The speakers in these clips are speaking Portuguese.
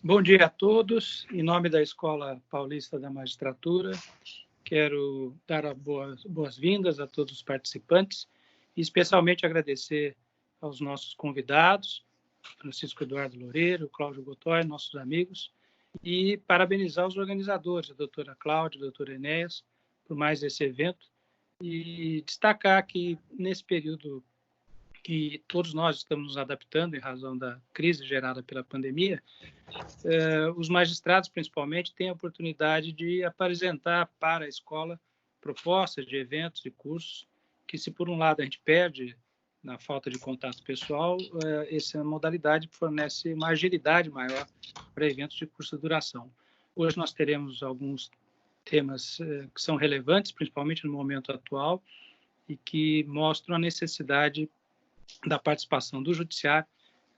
Bom dia a todos. Em nome da Escola Paulista da Magistratura, quero dar boas-vindas a todos os participantes e especialmente agradecer aos nossos convidados, Francisco Eduardo Loureiro, Cláudio Godoy, nossos amigos, e parabenizar os organizadores, a doutora Cláudia, a doutora Enéas, por mais esse evento, e destacar que nesse período que todos nós estamos nos adaptando em razão da crise gerada pela pandemia, os magistrados, principalmente, têm a oportunidade de apresentar para a escola propostas de eventos e cursos que, se por um lado a gente perde na falta de contato pessoal, essa modalidade fornece uma agilidade maior para eventos de curta duração. Hoje nós teremos alguns temas que são relevantes, principalmente no momento atual, e que mostram a necessidade da participação do judiciário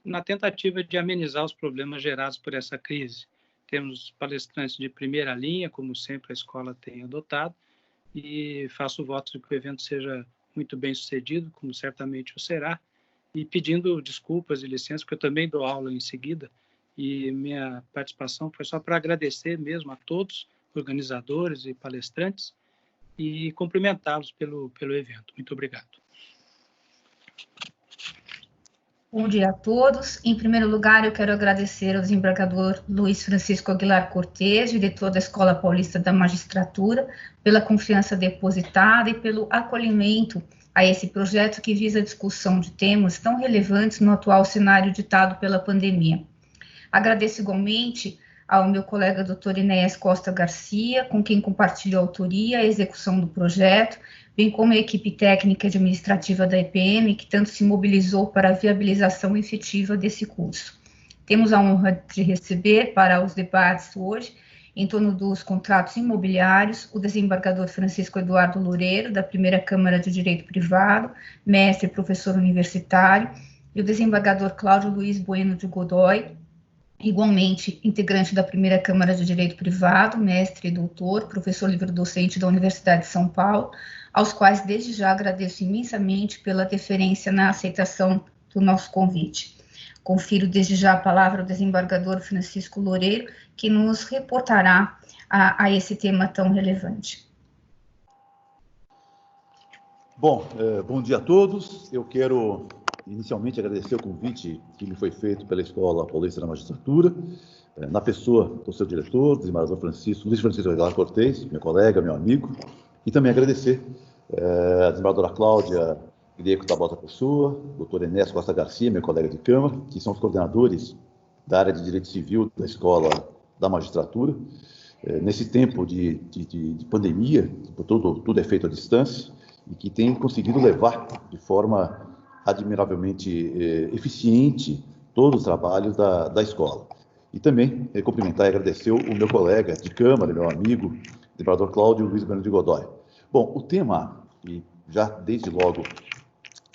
na tentativa de amenizar os problemas gerados por essa crise. Temos palestrantes de primeira linha, como sempre a escola tem adotado, e faço votos de que o evento seja muito bem sucedido, como certamente o será, e pedindo desculpas e licença, porque eu também dou aula em seguida, e minha participação foi só para agradecer mesmo a todos, organizadores e palestrantes, e cumprimentá-los pelo evento. Muito obrigado. Bom dia a todos. Em primeiro lugar, eu quero agradecer ao desembargador Luiz Francisco Aguilar Cortes, diretor da Escola Paulista da Magistratura, pela confiança depositada e pelo acolhimento a esse projeto que visa a discussão de temas tão relevantes no atual cenário ditado pela pandemia. Agradeço igualmente ao meu colega Dr. Enéas Costa Garcia, com quem compartilho a autoria e a execução do projeto, bem como a equipe técnica e administrativa da EPM, que tanto se mobilizou para a viabilização efetiva desse curso. Temos a honra de receber para os debates hoje, em torno dos contratos imobiliários, o desembargador Francisco Eduardo Loureiro, da Primeira Câmara de Direito Privado, mestre e professor universitário, e o desembargador Cláudio Luiz Bueno de Godoy, igualmente integrante da Primeira Câmara de Direito Privado, mestre e doutor, professor livre-docente da Universidade de São Paulo, aos quais desde já agradeço imensamente pela deferência na aceitação do nosso convite. Confiro desde já a palavra ao desembargador Francisco Loureiro, que nos reportará a esse tema tão relevante. Bom, bom dia a todos. Eu quero inicialmente agradecer o convite que me foi feito pela Escola Paulista da Magistratura, na pessoa do seu diretor, desembargador Luiz Francisco Aguilar Cortes, meu colega, meu amigo, e também agradecer a desembargadora Cláudia Grieco Tabota Pessoa, doutor Enéas Costa Garcia, meu colega de Câmara, que são os coordenadores da área de Direito Civil da Escola da Magistratura. Nesse tempo de pandemia, tudo é feito à distância, e que tem conseguido levar de forma admiravelmente eficiente todos os trabalhos da escola. E também cumprimentar e agradecer o meu colega de Câmara, meu amigo, o desembargador Cláudio Luiz Bueno de Godoy. Bom, o tema, e já desde logo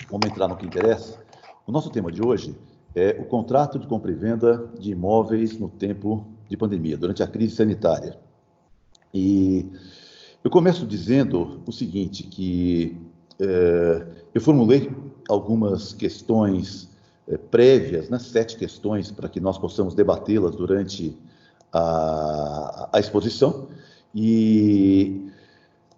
vamos entrar no que interessa, o nosso tema de hoje é o contrato de compra e venda de imóveis no tempo de pandemia, durante a crise sanitária. E eu começo dizendo o seguinte, que eu formulei algumas questões prévias, 7 questões, para que nós possamos debatê-las durante a exposição. E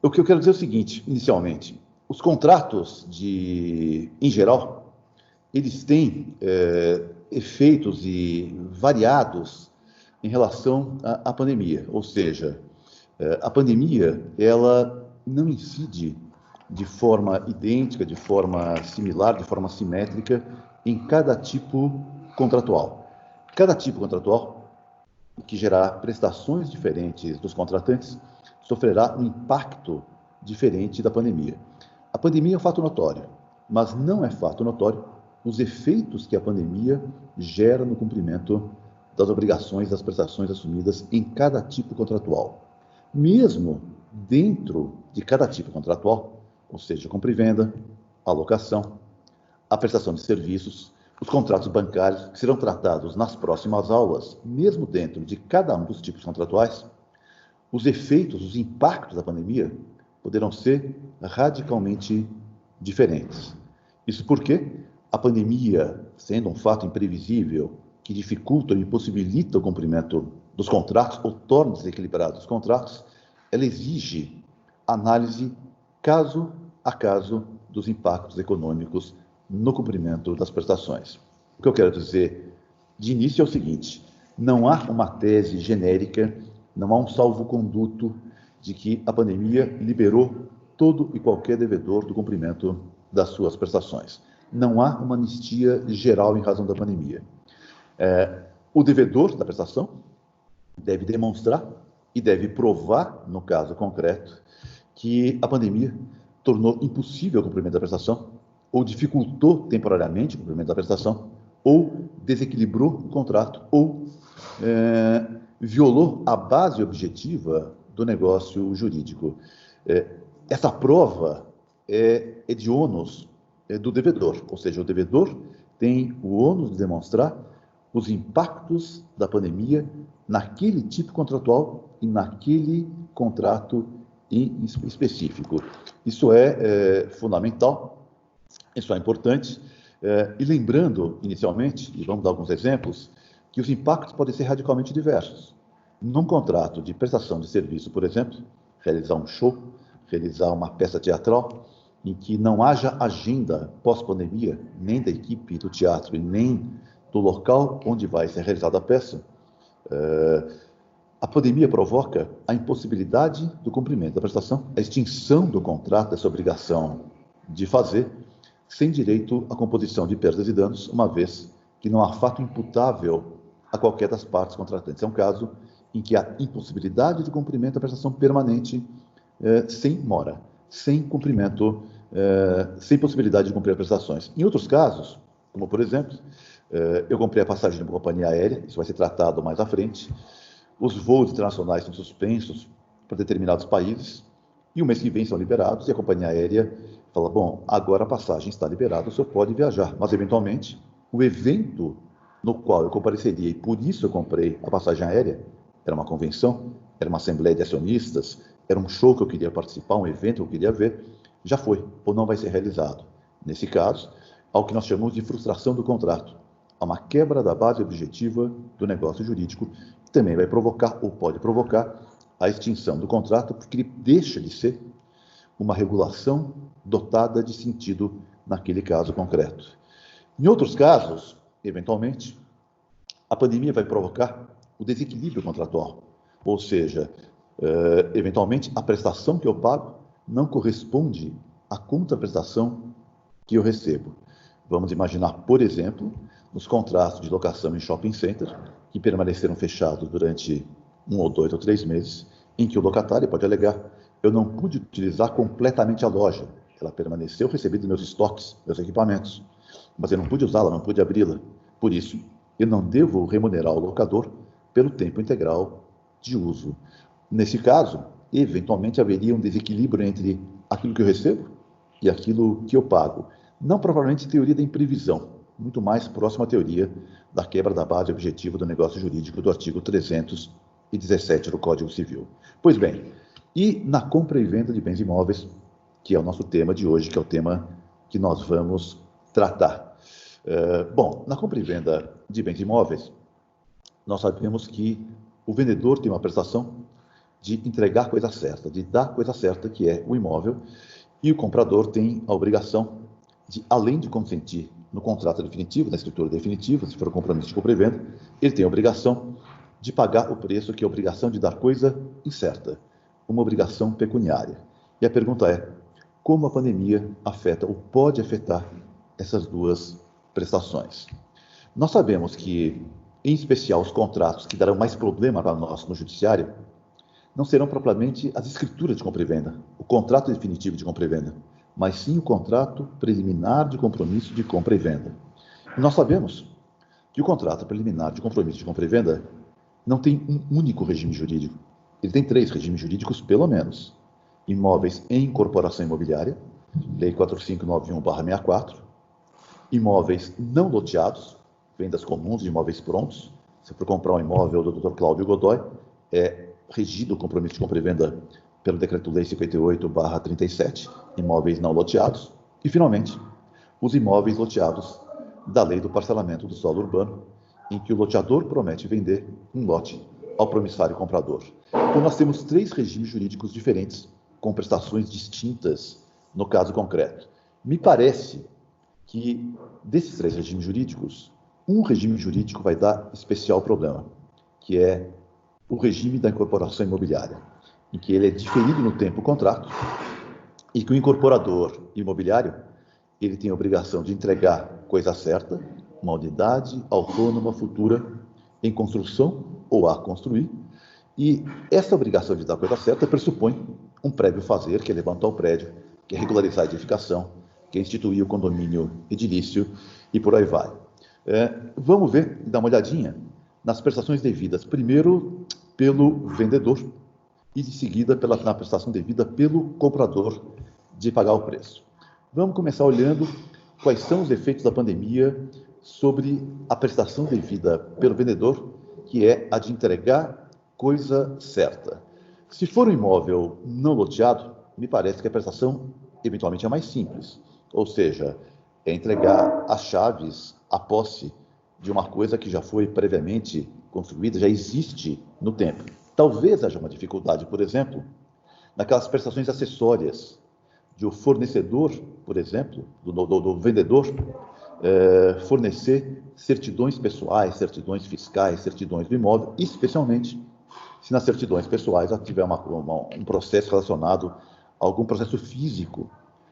o que eu quero dizer é o seguinte, inicialmente, os contratos, em geral, eles têm efeitos variados em relação à pandemia, ou seja, a pandemia, ela não incide de forma idêntica, de forma similar, de forma simétrica em cada tipo contratual. Cada tipo contratual que gerar prestações diferentes dos contratantes sofrerá um impacto diferente da pandemia. A pandemia é um fato notório, mas não é fato notório os efeitos que a pandemia gera no cumprimento das obrigações, das prestações assumidas em cada tipo contratual. Mesmo dentro de cada tipo contratual, ou seja, compra e venda, alocação, a prestação de serviços, os contratos bancários, que serão tratados nas próximas aulas, mesmo dentro de cada um dos tipos contratuais, os efeitos, os impactos da pandemia poderão ser radicalmente diferentes. Isso porque a pandemia, sendo um fato imprevisível, que dificultam e impossibilitam o cumprimento dos contratos ou tornam desequilibrados os contratos, ela exige análise caso a caso dos impactos econômicos no cumprimento das prestações. O que eu quero dizer de início é o seguinte: não há uma tese genérica, não há um salvo-conduto de que a pandemia liberou todo e qualquer devedor do cumprimento das suas prestações. Não há uma anistia geral em razão da pandemia. O devedor da prestação deve demonstrar e deve provar, no caso concreto, que a pandemia tornou impossível o cumprimento da prestação, ou dificultou temporariamente o cumprimento da prestação, ou desequilibrou o contrato, ou violou a base objetiva do negócio jurídico. Essa prova é de ônus do devedor, ou seja, o devedor tem o ônus de demonstrar os impactos da pandemia naquele tipo contratual e naquele contrato em específico. Isso é fundamental, isso é importante. E lembrando, inicialmente, e vamos dar alguns exemplos, que os impactos podem ser radicalmente diversos. Num contrato de prestação de serviço, por exemplo, realizar um show, realizar uma peça teatral, em que não haja agenda pós-pandemia, nem da equipe do teatro e nem do local onde vai ser realizada a peça, a pandemia provoca a impossibilidade do cumprimento da prestação, a extinção do contrato, dessa obrigação de fazer, sem direito à composição de perdas e danos, uma vez que não há fato imputável a qualquer das partes contratantes. É um caso em que há impossibilidade de cumprimento da prestação permanente sem mora, sem cumprimento, sem possibilidade de cumprir as prestações. Em outros casos, como por exemplo, eu comprei a passagem de uma companhia aérea, isso vai ser tratado mais à frente, os voos internacionais são suspensos para determinados países e o mês que vem são liberados e a companhia aérea fala, bom, agora a passagem está liberada, o senhor pode viajar, mas eventualmente o evento no qual eu compareceria e por isso eu comprei a passagem aérea, era uma convenção, era uma assembleia de acionistas, era um show que eu queria participar, um evento que eu queria ver, já foi, ou não vai ser realizado. Nesse caso, há o que nós chamamos de frustração do contrato. Há uma quebra da base objetiva do negócio jurídico, que também vai provocar, ou pode provocar, a extinção do contrato, porque ele deixa de ser uma regulação dotada de sentido naquele caso concreto. Em outros casos, eventualmente, a pandemia vai provocar o desequilíbrio contratual, ou seja, eventualmente a prestação que eu pago não corresponde à contraprestação que eu recebo. Vamos imaginar, por exemplo, os contratos de locação em shopping center, que permaneceram fechados durante 1 ou 2 ou 3 meses, em que o locatário pode alegar, eu não pude utilizar completamente a loja, ela permaneceu recebendo meus estoques, meus equipamentos, mas eu não pude usá-la, não pude abri-la. Por isso, eu não devo remunerar o locador pelo tempo integral de uso. Nesse caso, eventualmente haveria um desequilíbrio entre aquilo que eu recebo e aquilo que eu pago. Não provavelmente teoria da imprevisão, muito mais próxima à teoria da quebra da base objetiva do negócio jurídico do artigo 317 do Código Civil. Pois bem, e na compra e venda de bens imóveis, que é o nosso tema de hoje, que é o tema que nós vamos tratar. Bom, na compra e venda de bens imóveis, nós sabemos que o vendedor tem uma prestação de entregar a coisa certa, de dar a coisa certa, que é o imóvel, e o comprador tem a obrigação de, além de consentir no contrato definitivo, na escritura definitiva, se for um compromisso de compra e venda, ele tem a obrigação de pagar o preço, que é a obrigação de dar coisa incerta, uma obrigação pecuniária. E a pergunta é, como a pandemia afeta ou pode afetar essas duas prestações? Nós sabemos que, em especial, os contratos que darão mais problema para nós no judiciário não serão propriamente as escrituras de compra e venda, o contrato definitivo de compra e venda, mas sim o contrato preliminar de compromisso de compra e venda. E nós sabemos que o contrato preliminar de compromisso de compra e venda não tem um único regime jurídico. Ele tem 3 regimes jurídicos, pelo menos. Imóveis em incorporação imobiliária, Lei 4591/64, imóveis não loteados, vendas comuns de imóveis prontos. Se for comprar um imóvel do Dr. Cláudio Godoy, é regido o compromisso de compra e venda pelo Decreto-Lei 58/37, imóveis não loteados. E, finalmente, os imóveis loteados da Lei do Parcelamento do Solo Urbano, em que o loteador promete vender um lote ao promissário comprador. Então, nós temos 3 regimes jurídicos diferentes, com prestações distintas no caso concreto. Me parece que, desses 3 regimes jurídicos, um regime jurídico vai dar especial problema, que é o regime da incorporação imobiliária, em que ele é diferido no tempo o contrato e que o incorporador imobiliário ele tem a obrigação de entregar coisa certa, uma unidade autônoma futura em construção ou a construir, e essa obrigação de dar coisa certa pressupõe um prévio fazer, que é levantar o prédio, que é regularizar a edificação, que é instituir o condomínio edilício e por aí vai. Vamos ver e dar uma olhadinha nas prestações devidas, primeiro pelo vendedor e de seguida na prestação devida pelo comprador de pagar o preço. Vamos começar olhando quais são os efeitos da pandemia sobre a prestação devida pelo vendedor, que é a de entregar coisa certa. Se for um imóvel não loteado, me parece que a prestação eventualmente é mais simples, ou seja, é entregar as chaves, a posse de uma coisa que já foi previamente construída, já existe no tempo. Talvez haja uma dificuldade, por exemplo, naquelas prestações acessórias de o fornecedor, por exemplo, do vendedor, fornecer certidões pessoais, certidões fiscais, certidões do imóvel, especialmente se nas certidões pessoais tiver um processo relacionado a algum processo físico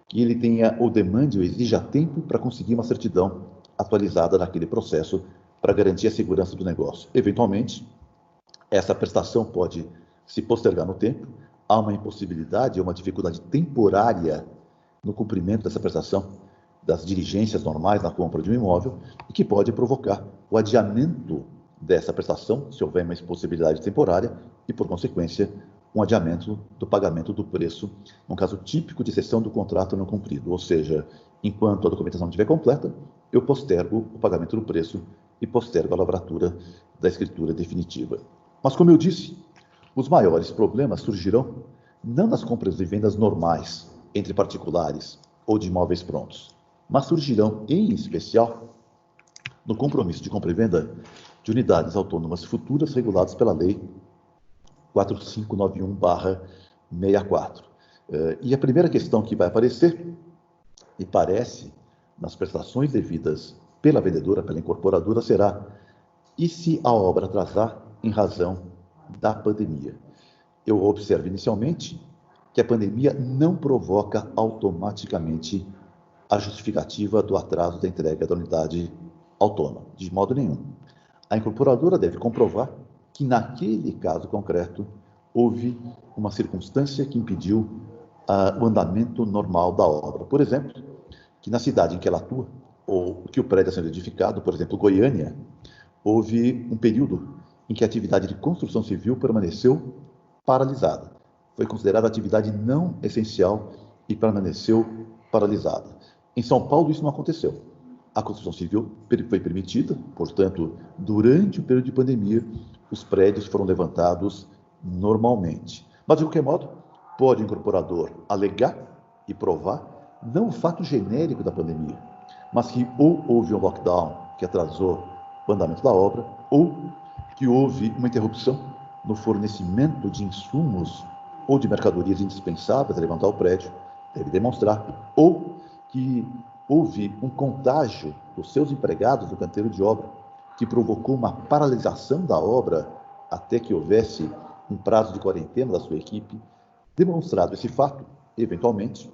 que ele tenha ou demande ou exija tempo para conseguir uma certidão atualizada naquele processo para garantir a segurança do negócio. Eventualmente, essa prestação pode se postergar no tempo, há uma impossibilidade, uma dificuldade temporária no cumprimento dessa prestação, das diligências normais na compra de um imóvel, e que pode provocar o adiamento dessa prestação, se houver uma impossibilidade temporária, e, por consequência, um adiamento do pagamento do preço, num caso típico de cessão do contrato não cumprido, ou seja, enquanto a documentação não estiver completa, eu postergo o pagamento do preço e postergo a lavratura da escritura definitiva. Mas, como eu disse, os maiores problemas surgirão não nas compras e vendas normais, entre particulares ou de imóveis prontos, mas surgirão, em especial, no compromisso de compra e venda de unidades autônomas futuras reguladas pela Lei 4591/64. E a primeira questão que vai aparecer, e parece, nas prestações devidas pela vendedora, pela incorporadora, será: e se a obra atrasar em razão da pandemia? Eu observo inicialmente que a pandemia não provoca automaticamente a justificativa do atraso da entrega da unidade autônoma, de modo nenhum. A incorporadora deve comprovar que, naquele caso concreto, houve uma circunstância que impediu o andamento normal da obra. Por exemplo, que na cidade em que ela atua, ou que o prédio está sendo edificado, por exemplo, Goiânia, houve um período em que a atividade de construção civil permaneceu paralisada. Foi considerada atividade não essencial e permaneceu paralisada. Em São Paulo, isso não aconteceu. A construção civil foi permitida, portanto, durante o período de pandemia, os prédios foram levantados normalmente. Mas, de qualquer modo, pode o incorporador alegar e provar, não o fato genérico da pandemia, mas que ou houve um lockdown que atrasou o andamento da obra, ou que houve uma interrupção no fornecimento de insumos ou de mercadorias indispensáveis a levantar o prédio, deve demonstrar, ou que houve um contágio dos seus empregados do canteiro de obra, que provocou uma paralisação da obra até que houvesse um prazo de quarentena da sua equipe. Demonstrado esse fato, eventualmente,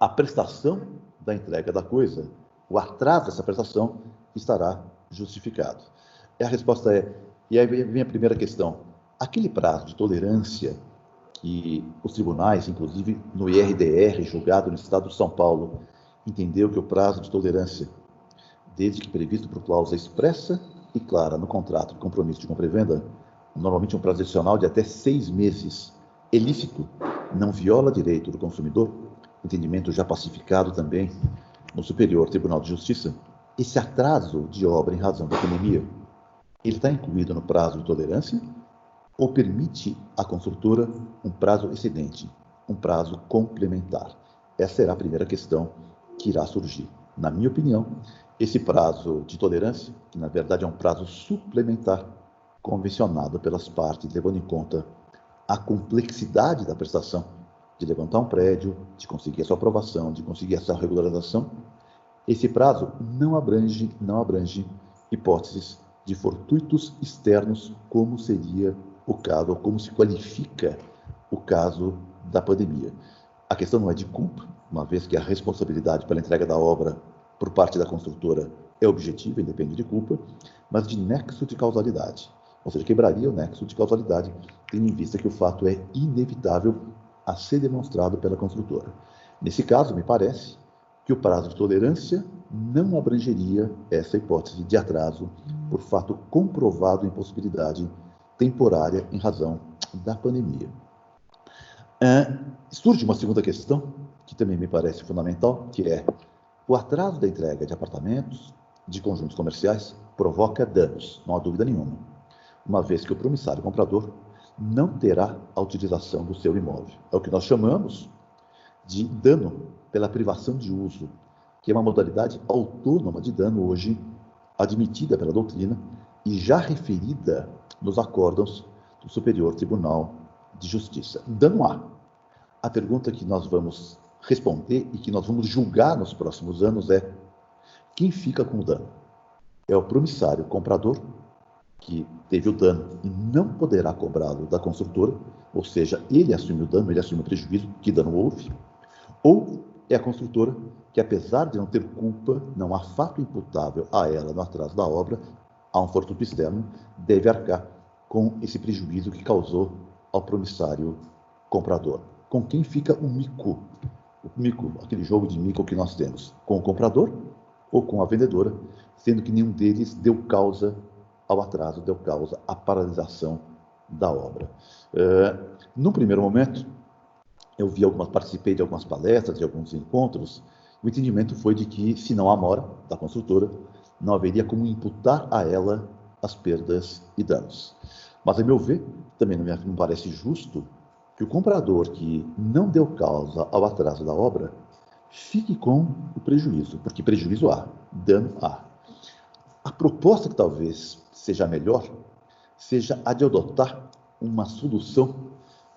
a prestação da entrega da coisa, o atraso dessa prestação, estará justificado. E a resposta é, e aí vem a primeira questão, aquele prazo de tolerância que os tribunais, inclusive no IRDR, julgado no Estado de São Paulo, entendeu que o prazo de tolerância, desde que previsto por cláusula expressa e clara no contrato de compromisso de compra e venda, normalmente um prazo adicional de até 6 meses, é lícito, não viola direito do consumidor, entendimento já pacificado também no Superior Tribunal de Justiça. Esse atraso de obra em razão da pandemia, ele está incluído no prazo de tolerância ou permite à construtora um prazo excedente, um prazo complementar? Essa será a primeira questão que irá surgir. Na minha opinião, Esse prazo de tolerância, que na verdade é um prazo suplementar, convencionado pelas partes, levando em conta a complexidade da prestação, de levantar um prédio, de conseguir a sua aprovação, de conseguir essa regularização, esse prazo não abrange hipóteses de fortuitos externos, como seria o caso, ou como se qualifica o caso da pandemia. A questão não é de culpa, uma vez que a responsabilidade pela entrega da obra por parte da construtora é objetiva, independe de culpa, mas de nexo de causalidade. Ou seja, quebraria o nexo de causalidade, tendo em vista que o fato é inevitável a ser demonstrado pela construtora. Nesse caso, me parece que o prazo de tolerância não abrangeria essa hipótese de atraso por fato comprovado de impossibilidade temporária em razão da pandemia. Surge uma segunda questão, que também me parece fundamental, que é o atraso da entrega de apartamentos, de conjuntos comerciais, provoca danos, não há dúvida nenhuma, uma vez que o promissário comprador não terá a utilização do seu imóvel. É o que nós chamamos de dano pela privação de uso, que é uma modalidade autônoma de dano hoje admitida pela doutrina e já referida nos acórdãos do Superior Tribunal de Justiça. Dano há. A pergunta que nós vamos responder e que nós vamos julgar nos próximos anos é: quem fica com o dano? É o promissário comprador, que teve o dano e não poderá cobrá-lo da construtora, ou seja, ele assume o dano, ele assume o prejuízo, que dano houve, ou é a construtora que, apesar de não ter culpa, não há fato imputável a ela no atraso da obra, há um fortuito externo, deve arcar com esse prejuízo que causou ao promissário comprador. Com quem fica o mico? O mico, aquele jogo de mico que nós temos, com o comprador ou com a vendedora, sendo que nenhum deles deu causa ao atraso, deu causa à paralisação da obra. No primeiro momento, participei de algumas palestras, de alguns encontros, o entendimento foi de que, se não há mora da construtora, não haveria como imputar a ela as perdas e danos. Mas, a meu ver, também não me parece justo que o comprador que não deu causa ao atraso da obra fique com o prejuízo, porque prejuízo há, dano há. A proposta que talvez seja melhor seja a de adotar uma solução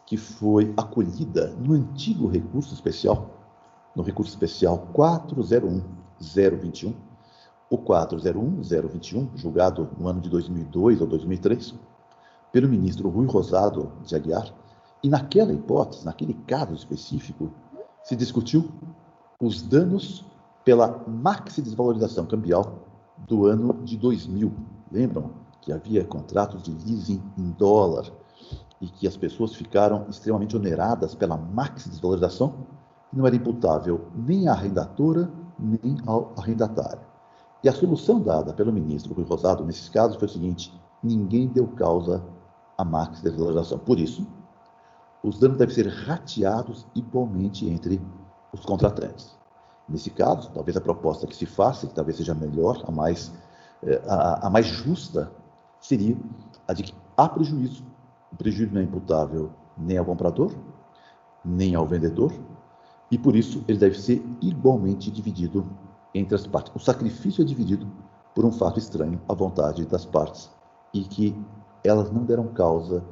que foi acolhida no antigo recurso especial, no recurso especial 401-021, o 401-021, julgado no ano de 2002 ou 2003, pelo ministro Rui Rosado de Aguiar, e naquela hipótese, naquele caso específico, se discutiu os danos pela maxi-desvalorização cambial do ano de 2000. Lembram que havia contratos de leasing em dólar e que as pessoas ficaram extremamente oneradas pela maxi-desvalorização, que não era imputável nem à arrendadora, nem ao arrendatário. E a solução dada pelo ministro Rui Rosado, nesses casos, foi o seguinte: ninguém deu causa à maxi-desvalorização. Por isso, os danos devem ser rateados igualmente entre os contratantes. Nesse caso, talvez a proposta que se faça, que talvez seja melhor, a mais justa, seria a de que há prejuízo. O prejuízo não é imputável nem ao comprador, nem ao vendedor, e por isso ele deve ser igualmente dividido entre as partes. O sacrifício é dividido por um fato estranho à vontade das partes e que elas não deram causa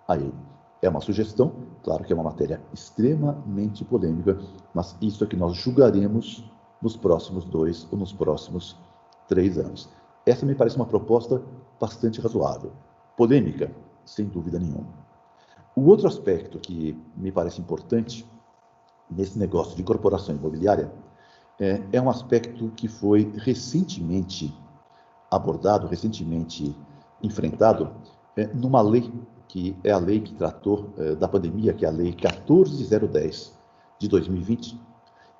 a ele. É uma sugestão, claro que é uma matéria extremamente polêmica, mas isso é que nós julgaremos nos próximos 2 ou nos próximos 3 anos. Essa me parece uma proposta bastante razoável. Polêmica, sem dúvida nenhuma. O outro aspecto que me parece importante nesse negócio de incorporação imobiliária é um aspecto que foi recentemente abordado, recentemente enfrentado numa lei, que é a lei que tratou da pandemia, que é a Lei 14.010 de 2020,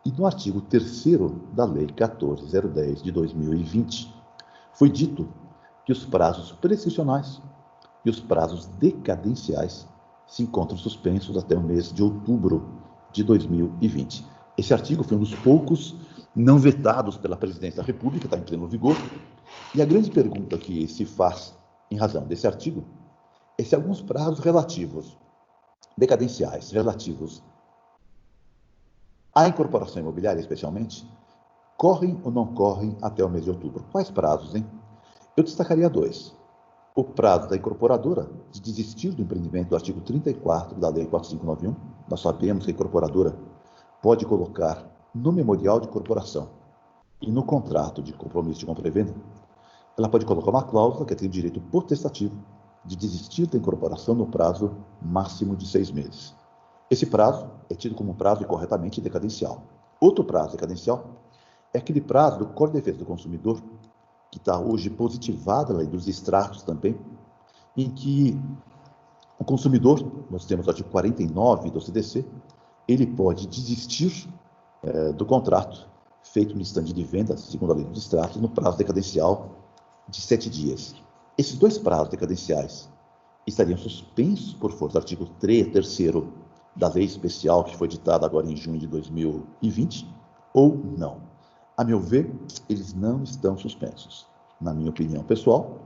e no artigo 3º da Lei 14.010 de 2020, foi dito que os prazos prescricionais e os prazos decadenciais se encontram suspensos até o mês de outubro de 2020. Esse artigo foi um dos poucos não vetados pela Presidência da República, está em pleno vigor, e a grande pergunta que se faz em razão desse artigo é se alguns prazos relativos, decadenciais, relativos à incorporação imobiliária, especialmente, correm ou não correm até o mês de outubro? Quais prazos, hein? Eu destacaria 2. O prazo da incorporadora de desistir do empreendimento do artigo 34 da Lei 4591. Nós sabemos que a incorporadora pode colocar no memorial de incorporação e no contrato de compromisso de compra e venda, ela pode colocar uma cláusula que tem o direito potestativo de desistir da incorporação no prazo máximo de 6 meses. Esse prazo é tido como um prazo corretamente decadencial. Outro prazo decadencial é aquele prazo do Código de Defesa do Consumidor, que está hoje positivado na lei dos extratos também, em que o consumidor, nós temos o artigo 49 do CDC, ele pode desistir do contrato feito no estande de venda, segundo a lei dos extratos, no prazo decadencial de 7 dias. Esses 2 prazos decadenciais estariam suspensos por força do artigo 3º da lei especial que foi ditada agora em junho de 2020, ou não? A meu ver, eles não estão suspensos. Na minha opinião pessoal,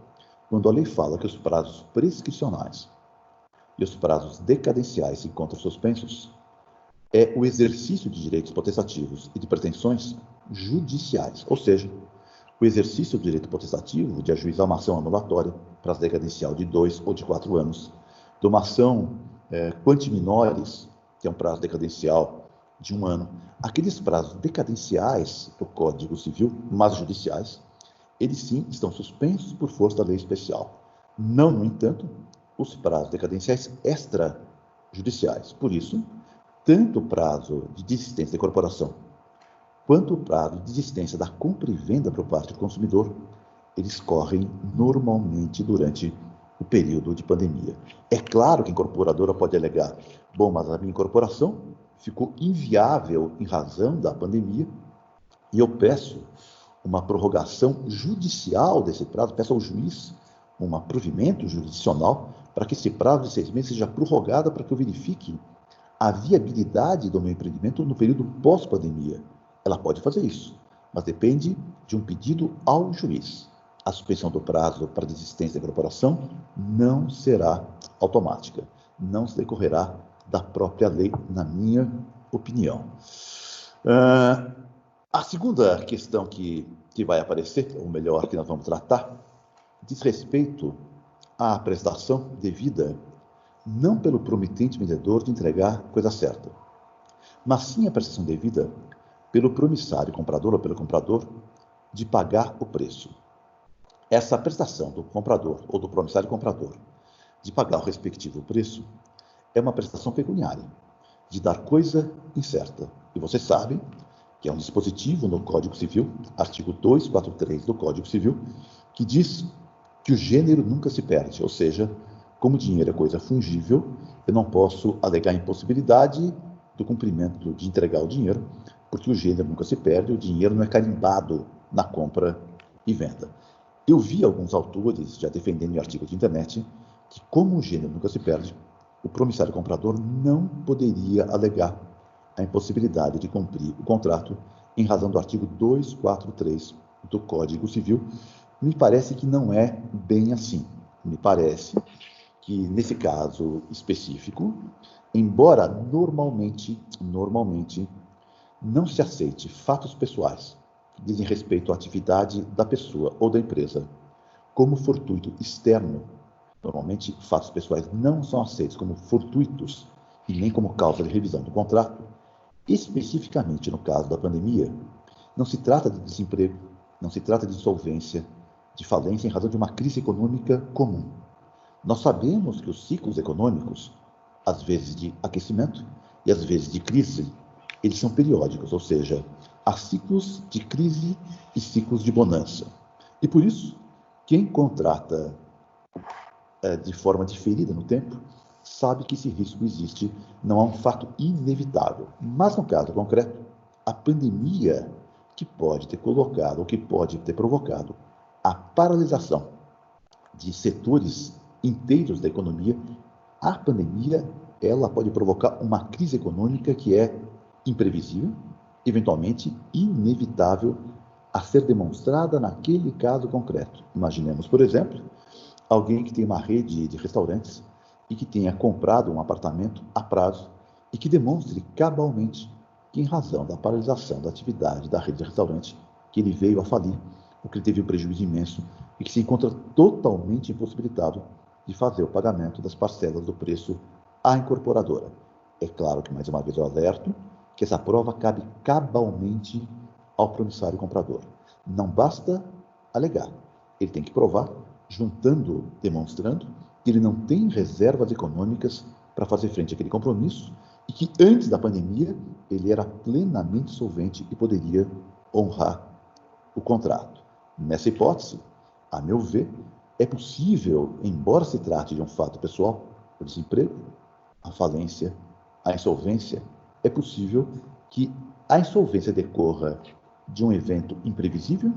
quando a lei fala que os prazos prescricionais e os prazos decadenciais se encontram suspensos, é o exercício de direitos potestativos e de pretensões judiciais, ou seja, o exercício do direito potestativo de ajuizar uma ação anulatória, prazo decadencial de 2 ou de 4 anos, de uma ação quanti minores, que é um prazo decadencial de 1 ano. Aqueles prazos decadenciais do Código Civil, mas judiciais, eles sim estão suspensos por força da lei especial. Não, no entanto, os prazos decadenciais extrajudiciais. Por isso, tanto o prazo de desistência da incorporação quanto o prazo de desistência da compra e venda por parte do consumidor, eles correm normalmente durante o período de pandemia. É claro que a incorporadora pode alegar, bom, mas a minha incorporação ficou inviável em razão da pandemia e eu peço uma prorrogação judicial desse prazo, peço ao juiz um provimento jurisdicional para que esse prazo de 6 meses seja prorrogado para que eu verifique a viabilidade do meu empreendimento no período pós-pandemia. Ela pode fazer isso, mas depende de um pedido ao juiz. A suspensão do prazo para desistência da incorporação não será automática, não se decorrerá da própria lei, na minha opinião. A segunda questão que vai aparecer, ou melhor, que nós vamos tratar, diz respeito à prestação devida não pelo promitente vendedor de entregar a coisa certa, mas sim a prestação devida pelo promissário comprador ou pelo comprador de pagar o preço. Essa prestação do comprador ou do promissário comprador de pagar o respectivo preço é uma prestação pecuniária, de dar coisa incerta. E vocês sabem que é um dispositivo no Código Civil, artigo 243 do Código Civil, que diz que o gênero nunca se perde, ou seja, como o dinheiro é coisa fungível, eu não posso alegar impossibilidade do cumprimento de entregar o dinheiro, porque o gênero nunca se perde, o dinheiro não é carimbado na compra e venda. Eu vi alguns autores já defendendo em artigos de internet que, como o gênero nunca se perde, o promissário comprador não poderia alegar a impossibilidade de cumprir o contrato em razão do artigo 243 do Código Civil. Me parece que não é bem assim. Me parece que, nesse caso específico, embora normalmente não se aceite fatos pessoais que dizem respeito à atividade da pessoa ou da empresa como fortuito externo, normalmente fatos pessoais não são aceitos como fortuitos e nem como causa de revisão do contrato. Especificamente no caso da pandemia, não se trata de desemprego, não se trata de insolvência, de falência em razão de uma crise econômica comum. Nós sabemos que os ciclos econômicos, às vezes de aquecimento e às vezes de crise, eles são periódicos, ou seja, há ciclos de crise e ciclos de bonança. E por isso, quem contrata de forma diferida no tempo, sabe que esse risco existe, não é um fato inevitável. Mas no caso concreto, a pandemia que pode ter colocado, ou que pode ter provocado a paralisação de setores inteiros da economia, a pandemia, ela pode provocar uma crise econômica que é imprevisível, eventualmente inevitável a ser demonstrada naquele caso concreto. Imaginemos, por exemplo, alguém que tem uma rede de restaurantes e que tenha comprado um apartamento a prazo e que demonstre cabalmente que, em razão da paralisação da atividade da rede de restaurante, que ele veio a falir, ou que ele teve um prejuízo imenso e que se encontra totalmente impossibilitado de fazer o pagamento das parcelas do preço à incorporadora. É claro que, mais uma vez, eu alerto que essa prova cabe cabalmente ao promissário comprador. Não basta alegar, ele tem que provar, juntando, demonstrando, que ele não tem reservas econômicas para fazer frente àquele compromisso e que antes da pandemia ele era plenamente solvente e poderia honrar o contrato. Nessa hipótese, a meu ver, é possível, embora se trate de um fato pessoal, o desemprego, a falência, a insolvência, é possível que a insolvência decorra de um evento imprevisível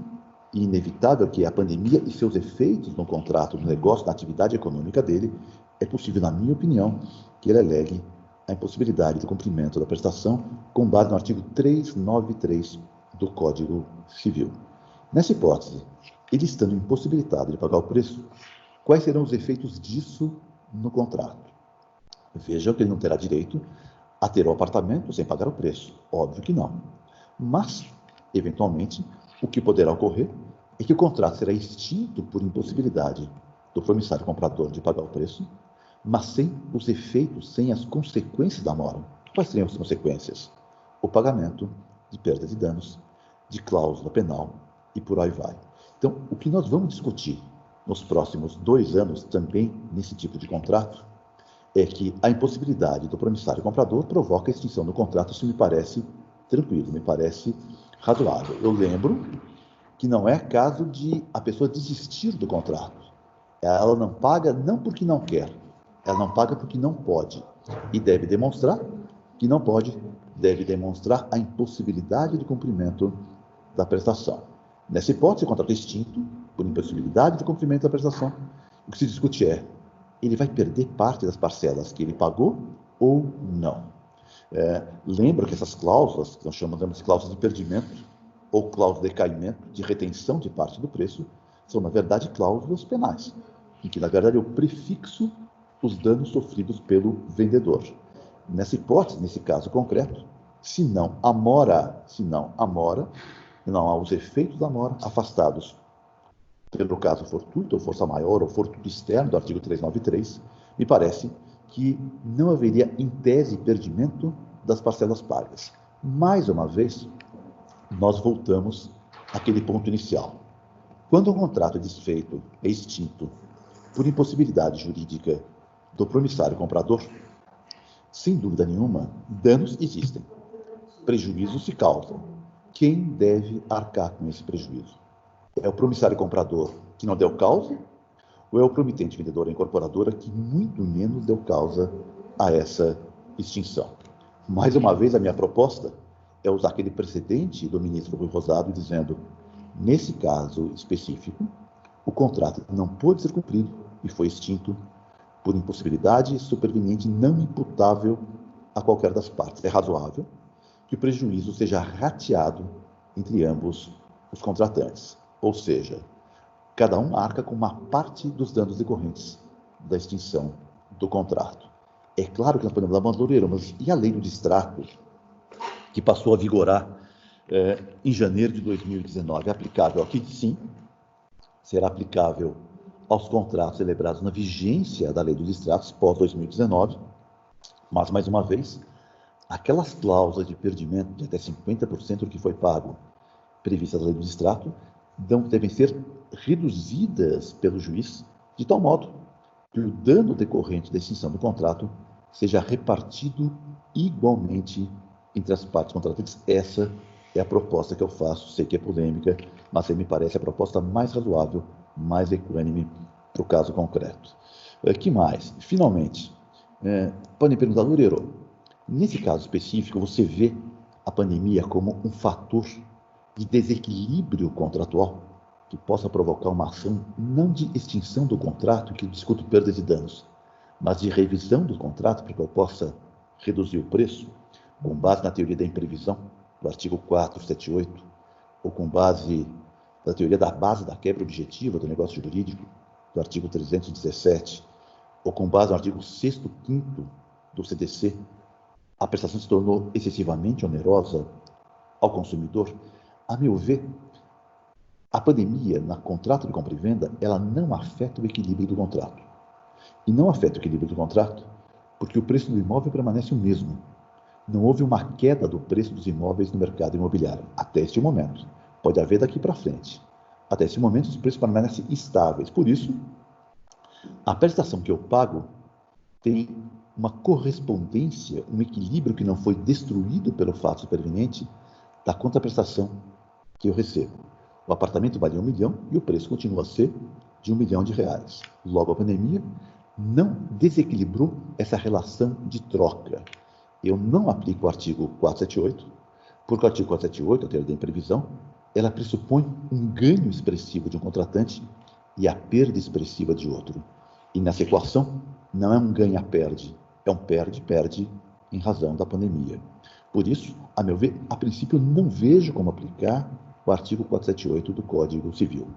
e inevitável, que é a pandemia e seus efeitos no contrato, no negócio, na atividade econômica dele. É possível, na minha opinião, que ele alegue a impossibilidade do cumprimento da prestação com base no artigo 393 do Código Civil. Nessa hipótese, ele estando impossibilitado de pagar o preço, quais serão os efeitos disso no contrato? Vejam que ele não terá direito a ter o apartamento sem pagar o preço. Óbvio que não. Mas, eventualmente, o que poderá ocorrer é que o contrato será extinto por impossibilidade do promissário comprador de pagar o preço, mas sem os efeitos, sem as consequências da mora. Quais seriam as consequências? O pagamento de perdas e danos, de cláusula penal e por aí vai. Então, o que nós vamos discutir nos próximos 2 anos, também nesse tipo de contrato, é que a impossibilidade do promissário comprador provoca a extinção do contrato. Isso me parece tranquilo, me parece razoável. Eu lembro que não é caso de a pessoa desistir do contrato. Ela não paga não porque não quer, ela não paga porque não pode. E deve demonstrar que não pode, deve demonstrar a impossibilidade de cumprimento da prestação. Nessa hipótese, o contrato é extinto por impossibilidade de cumprimento da prestação. O que se discute é, ele vai perder parte das parcelas que ele pagou ou não? Lembra que essas cláusulas, que nós chamamos de cláusulas de perdimento ou cláusula de decaimento, de retenção de parte do preço, são, na verdade, cláusulas penais, em que, na verdade, eu prefixo os danos sofridos pelo vendedor. Nessa hipótese, nesse caso concreto, se não há os efeitos da mora afastados pelo caso fortuito, ou força maior, ou fortuito externo do artigo 393, me parece que não haveria, em tese, perdimento das parcelas pagas. Mais uma vez, nós voltamos àquele ponto inicial. Quando um contrato é desfeito, é extinto, por impossibilidade jurídica do promissário comprador, sem dúvida nenhuma, danos existem, prejuízos se causam. Quem deve arcar com esse prejuízo? É o promissário comprador que não deu causa, ou é o promitente vendedor, a incorporadora, que muito menos deu causa a essa extinção? Mais uma vez, a minha proposta é usar aquele precedente do ministro Rui Rosado, dizendo, nesse caso específico, o contrato não pôde ser cumprido e foi extinto por impossibilidade superveniente não imputável a qualquer das partes. É razoável que o prejuízo seja rateado entre ambos os contratantes. Ou seja, cada um arca com uma parte dos danos decorrentes da extinção do contrato. É claro que nós podemos dar uma Loureiro, mas e a lei do distrato, que passou a vigorar em janeiro de 2019? É aplicável aqui? Sim. Será aplicável aos contratos celebrados na vigência da lei dos distratos pós-2019, mas, mais uma vez, aquelas cláusulas de perdimento de até 50% do que foi pago previstas na lei do distrato devem ser reduzidas pelo juiz de tal modo que o dano decorrente da extinção do contrato seja repartido igualmente entre as partes contratantes. Essa é a proposta que eu faço. Sei que é polêmica, mas me parece a proposta mais razoável, mais equânime para o caso concreto. Que mais? Finalmente, podem perguntar, Loureiro, nesse caso específico, você vê a pandemia como um fator de desequilíbrio contratual que possa provocar uma ação não de extinção do contrato, que eu discuto perdas e danos, mas de revisão do contrato para que eu possa reduzir o preço, com base na teoria da imprevisão, do artigo 478, ou com base na teoria da base da quebra objetiva do negócio jurídico, do artigo 317, ou com base no artigo 6º, 5º do CDC, a prestação se tornou excessivamente onerosa ao consumidor. A meu ver, a pandemia, no contrato de compra e venda, ela não afeta o equilíbrio do contrato. E não afeta o equilíbrio do contrato porque o preço do imóvel permanece o mesmo. Não houve uma queda do preço dos imóveis no mercado imobiliário, até este momento. Pode haver daqui para frente. Até esse momento, os preços permanecem estáveis. Por isso, a prestação que eu pago tem uma correspondência, um equilíbrio que não foi destruído pelo fato superveniente da contraprestação que eu recebo. O apartamento valia R$1 milhão e o preço continua a ser de R$1 milhão. Logo, a pandemia não desequilibrou essa relação de troca. Eu não aplico o artigo 478, porque o artigo 478, a teoria da imprevisão, ela pressupõe um ganho expressivo de um contratante e a perda expressiva de outro. E nessa equação, não é um ganha-perde, é um perde-perde em razão da pandemia. Por isso, a meu ver, a princípio, não vejo como aplicar o artigo 478 do Código Civil.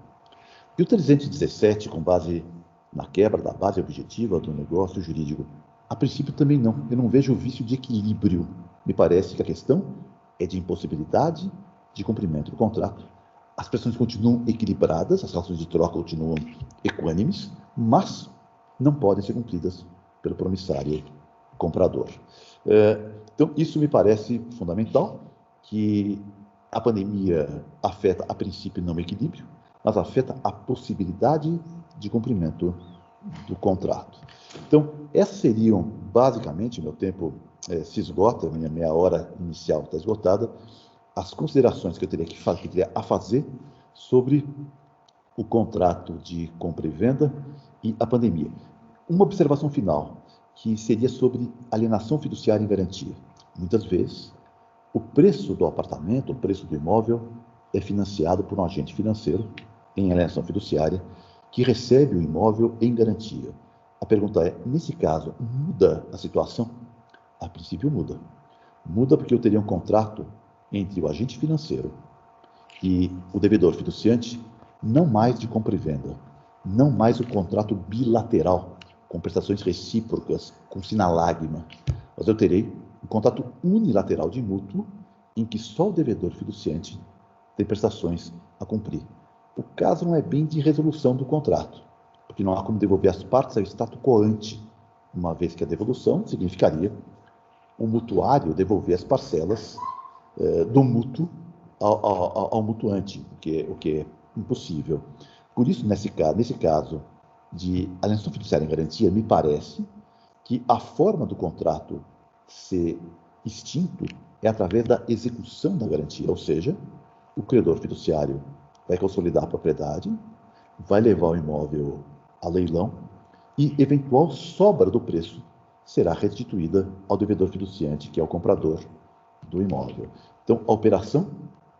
E o 317, com base na quebra da base objetiva do negócio jurídico, a princípio também não. Eu não vejo o vício de equilíbrio. Me parece que a questão é de impossibilidade de cumprimento do contrato. As pressões continuam equilibradas, as relações de troca continuam equânimes, mas não podem ser cumpridas pelo promissário comprador. Então, isso me parece fundamental, que a pandemia afeta, a princípio, não o equilíbrio, mas afeta a possibilidade de cumprimento do contrato. Então, essas seriam, basicamente, meu tempo se esgota, minha meia hora inicial está esgotada, as considerações que eu teria a fazer sobre o contrato de compra e venda e a pandemia. Uma observação final, que seria sobre alienação fiduciária em garantia. Muitas vezes, o preço do apartamento, o preço do imóvel, é financiado por um agente financeiro em alienação fiduciária que recebe o imóvel em garantia. A pergunta é, nesse caso, muda a situação? A princípio muda. Muda porque eu teria um contrato entre o agente financeiro e o devedor fiduciante, não mais de compra e venda, não mais o contrato bilateral, com prestações recíprocas, com sinalagma, mas eu terei um contrato unilateral de mútuo em que só o devedor fiduciante tem prestações a cumprir. O caso não é bem de resolução do contrato, porque não há como devolver as partes ao status quo ante, uma vez que a devolução significaria o mutuário devolver as parcelas do mútuo ao mutuante, o que é impossível. Por isso, nesse caso de alienação fiduciária em garantia, me parece que a forma do contrato ser extinto é através da execução da garantia, ou seja, o credor fiduciário vai consolidar a propriedade, vai levar o imóvel a leilão e eventual sobra do preço será restituída ao devedor fiduciante, que é o comprador do imóvel. Então, a operação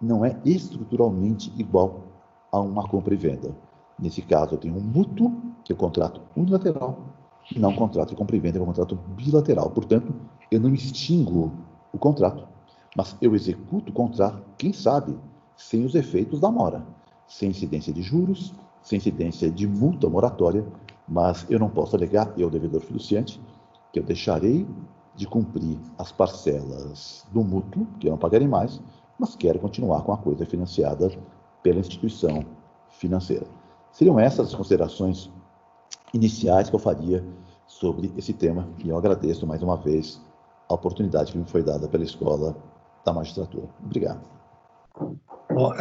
não é estruturalmente igual a uma compra e venda. Nesse caso, eu tenho um mútuo, que é o contrato unilateral, e não um contrato de compra e venda, que é um contrato bilateral. Portanto, eu não extingo o contrato, mas eu executo o contrato, quem sabe, sem os efeitos da mora, sem incidência de juros, sem incidência de multa moratória, mas eu não posso alegar, eu, devedor fiduciante, que eu deixarei de cumprir as parcelas do mútuo, que eu não pagarei mais, mas quero continuar com a coisa financiada pela instituição financeira. Seriam essas as considerações iniciais que eu faria sobre esse tema, e eu agradeço mais uma vez a oportunidade que me foi dada pela Escola da Magistratura. Obrigado. Bom,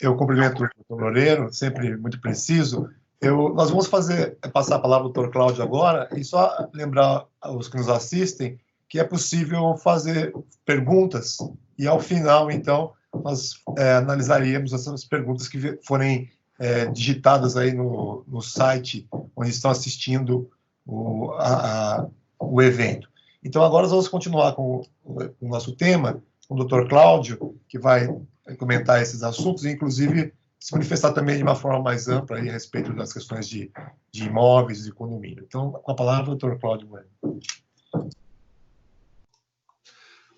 eu cumprimento o doutor Loureiro, sempre muito preciso. Nós vamos passar a palavra ao doutor Cláudio agora, e só lembrar aos que nos assistem que é possível fazer perguntas, e ao final, então, nós analisaríamos essas perguntas que forem digitadas aí no site onde estão assistindo o evento. Então, agora nós vamos continuar com o nosso tema, com o doutor Cláudio, que vai comentar esses assuntos, e inclusive se manifestar também de uma forma mais ampla aí, a respeito das questões de imóveis e condomínio. Então, com a palavra, doutor Cláudio Bueno.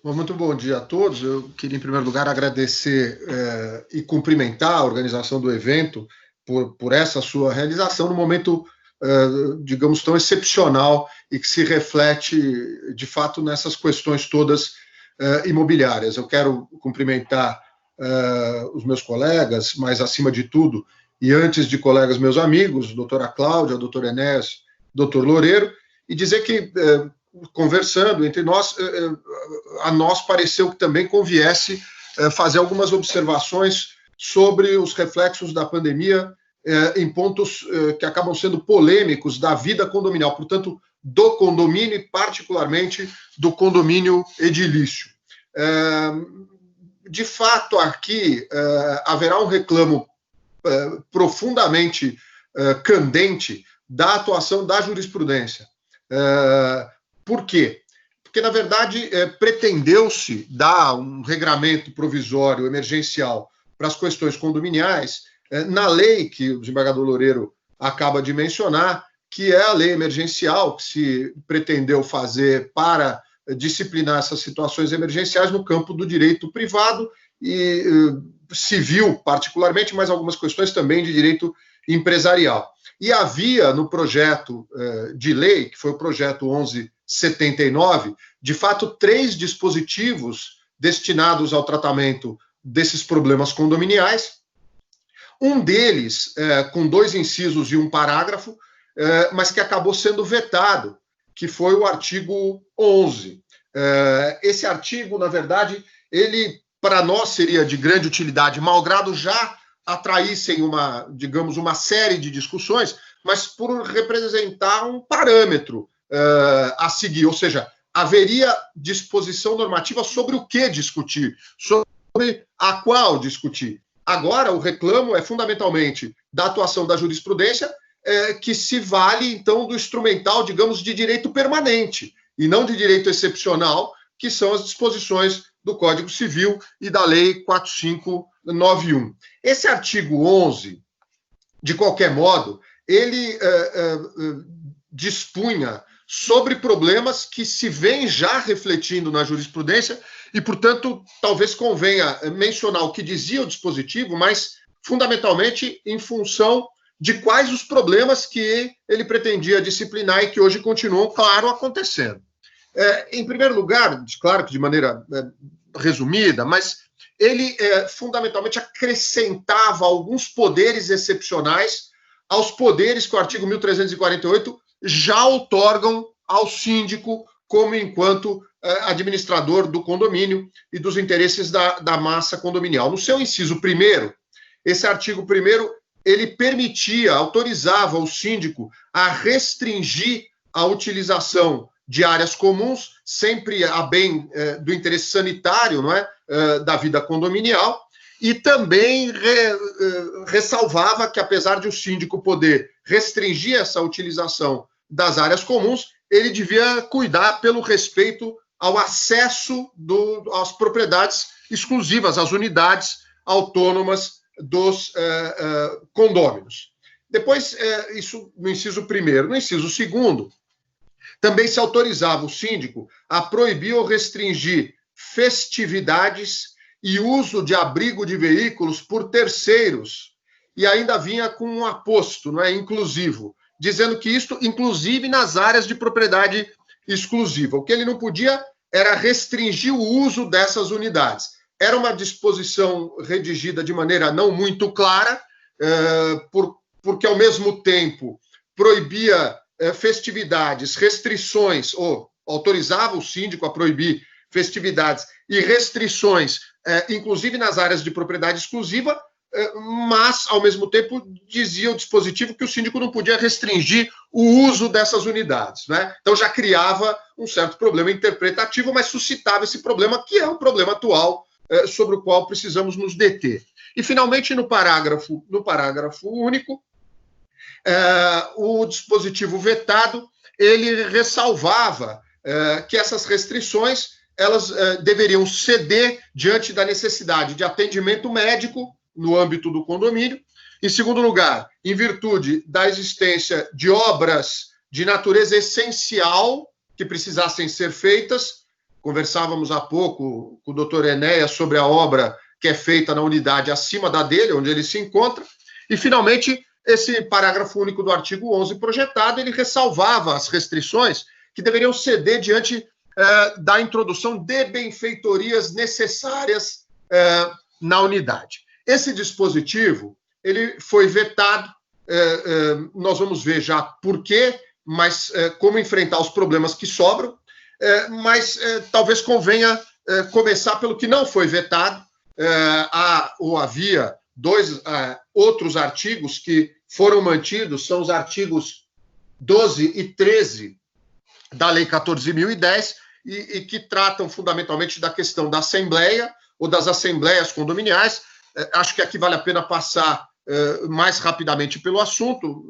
Bom, muito bom dia a todos. Eu queria, em primeiro lugar, agradecer e cumprimentar a organização do evento por essa sua realização no momento, digamos, tão excepcional e que se reflete, de fato, nessas questões todas imobiliárias. Eu quero cumprimentar os meus colegas, mas acima de tudo, e antes de colegas meus amigos, doutora Cláudia, doutor Enéas, doutor Loureiro, e dizer que, conversando entre nós, a nós pareceu que também conviesse fazer algumas observações sobre os reflexos da pandemia em pontos que acabam sendo polêmicos da vida condominial, portanto, do condomínio e particularmente do condomínio edilício. De fato, aqui haverá um reclamo profundamente candente da atuação da jurisprudência. Por quê? Porque, na verdade, pretendeu-se dar um regramento provisório emergencial para as questões condominiais na lei que o desembargador Loureiro acaba de mencionar, que é a lei emergencial que se pretendeu fazer para disciplinar essas situações emergenciais no campo do direito privado e civil, particularmente, mas algumas questões também de direito empresarial. E havia no projeto de lei, que foi o projeto 1179, de fato, 3 dispositivos destinados ao tratamento desses problemas condominiais. Um deles, com 2 incisos e 1 parágrafo, mas que acabou sendo vetado, que foi o artigo 11. Esse artigo, na verdade, ele, para nós, seria de grande utilidade, malgrado já atraíssem uma série de discussões, mas por representar um parâmetro a seguir, ou seja, haveria disposição normativa sobre o que discutir, sobre a qual discutir. Agora, o reclamo é fundamentalmente da atuação da jurisprudência, que se vale, então, do instrumental, digamos, de direito permanente, e não de direito excepcional, que são as disposições do Código Civil e da Lei 4591. Esse artigo 11, de qualquer modo, ele dispunha sobre problemas que se vêm já refletindo na jurisprudência e, portanto, talvez convenha mencionar o que dizia o dispositivo, mas, fundamentalmente, em função de quais os problemas que ele pretendia disciplinar e que hoje continuam, claro, acontecendo. Em primeiro lugar, claro que de maneira resumida, mas ele fundamentalmente acrescentava alguns poderes excepcionais aos poderes que o artigo 1348 já outorgam ao síndico como enquanto administrador do condomínio e dos interesses da massa condominial. No seu inciso 1º, esse artigo 1º, ele permitia, autorizava o síndico a restringir a utilização de áreas comuns, sempre a bem do interesse sanitário, não é, da vida condominial, e também ressalvava que, apesar de o síndico poder restringir essa utilização das áreas comuns, ele devia cuidar pelo respeito ao acesso às propriedades exclusivas, às unidades autônomas dos condôminos. Depois, isso no inciso 1º. No inciso 2º, também se autorizava o síndico a proibir ou restringir festividades e uso de abrigo de veículos por terceiros, e ainda vinha com um aposto, não é, inclusivo, dizendo que isto, inclusive nas áreas de propriedade exclusiva. O que ele não podia era restringir o uso dessas unidades. Era uma disposição redigida de maneira não muito clara, porque, ao mesmo tempo, proibia festividades, restrições, ou autorizava o síndico a proibir festividades e restrições, inclusive nas áreas de propriedade exclusiva, mas, ao mesmo tempo, dizia o dispositivo que o síndico não podia restringir o uso dessas unidades, né? Então, já criava um certo problema interpretativo, mas suscitava esse problema, que é um problema atual, sobre o qual precisamos nos deter. E, finalmente, no parágrafo único, o dispositivo vetado, ele ressalvava que essas restrições elas deveriam ceder diante da necessidade de atendimento médico no âmbito do condomínio. Em segundo lugar, em virtude da existência de obras de natureza essencial que precisassem ser feitas. Conversávamos há pouco com o doutor Enéas sobre a obra que é feita na unidade acima da dele, onde ele se encontra. E, finalmente, esse parágrafo único do artigo 11 projetado, ele ressalvava as restrições que deveriam ceder diante da introdução de benfeitorias necessárias na unidade. Esse dispositivo ele foi vetado, nós vamos ver já por quê, mas como enfrentar os problemas que sobram, mas talvez convenha começar pelo que não foi vetado. Havia dois outros artigos que foram mantidos, são os artigos 12 e 13 da Lei 14.010, e que tratam fundamentalmente da questão da Assembleia ou das Assembleias Condominiais. Acho que aqui vale a pena passar mais rapidamente pelo assunto,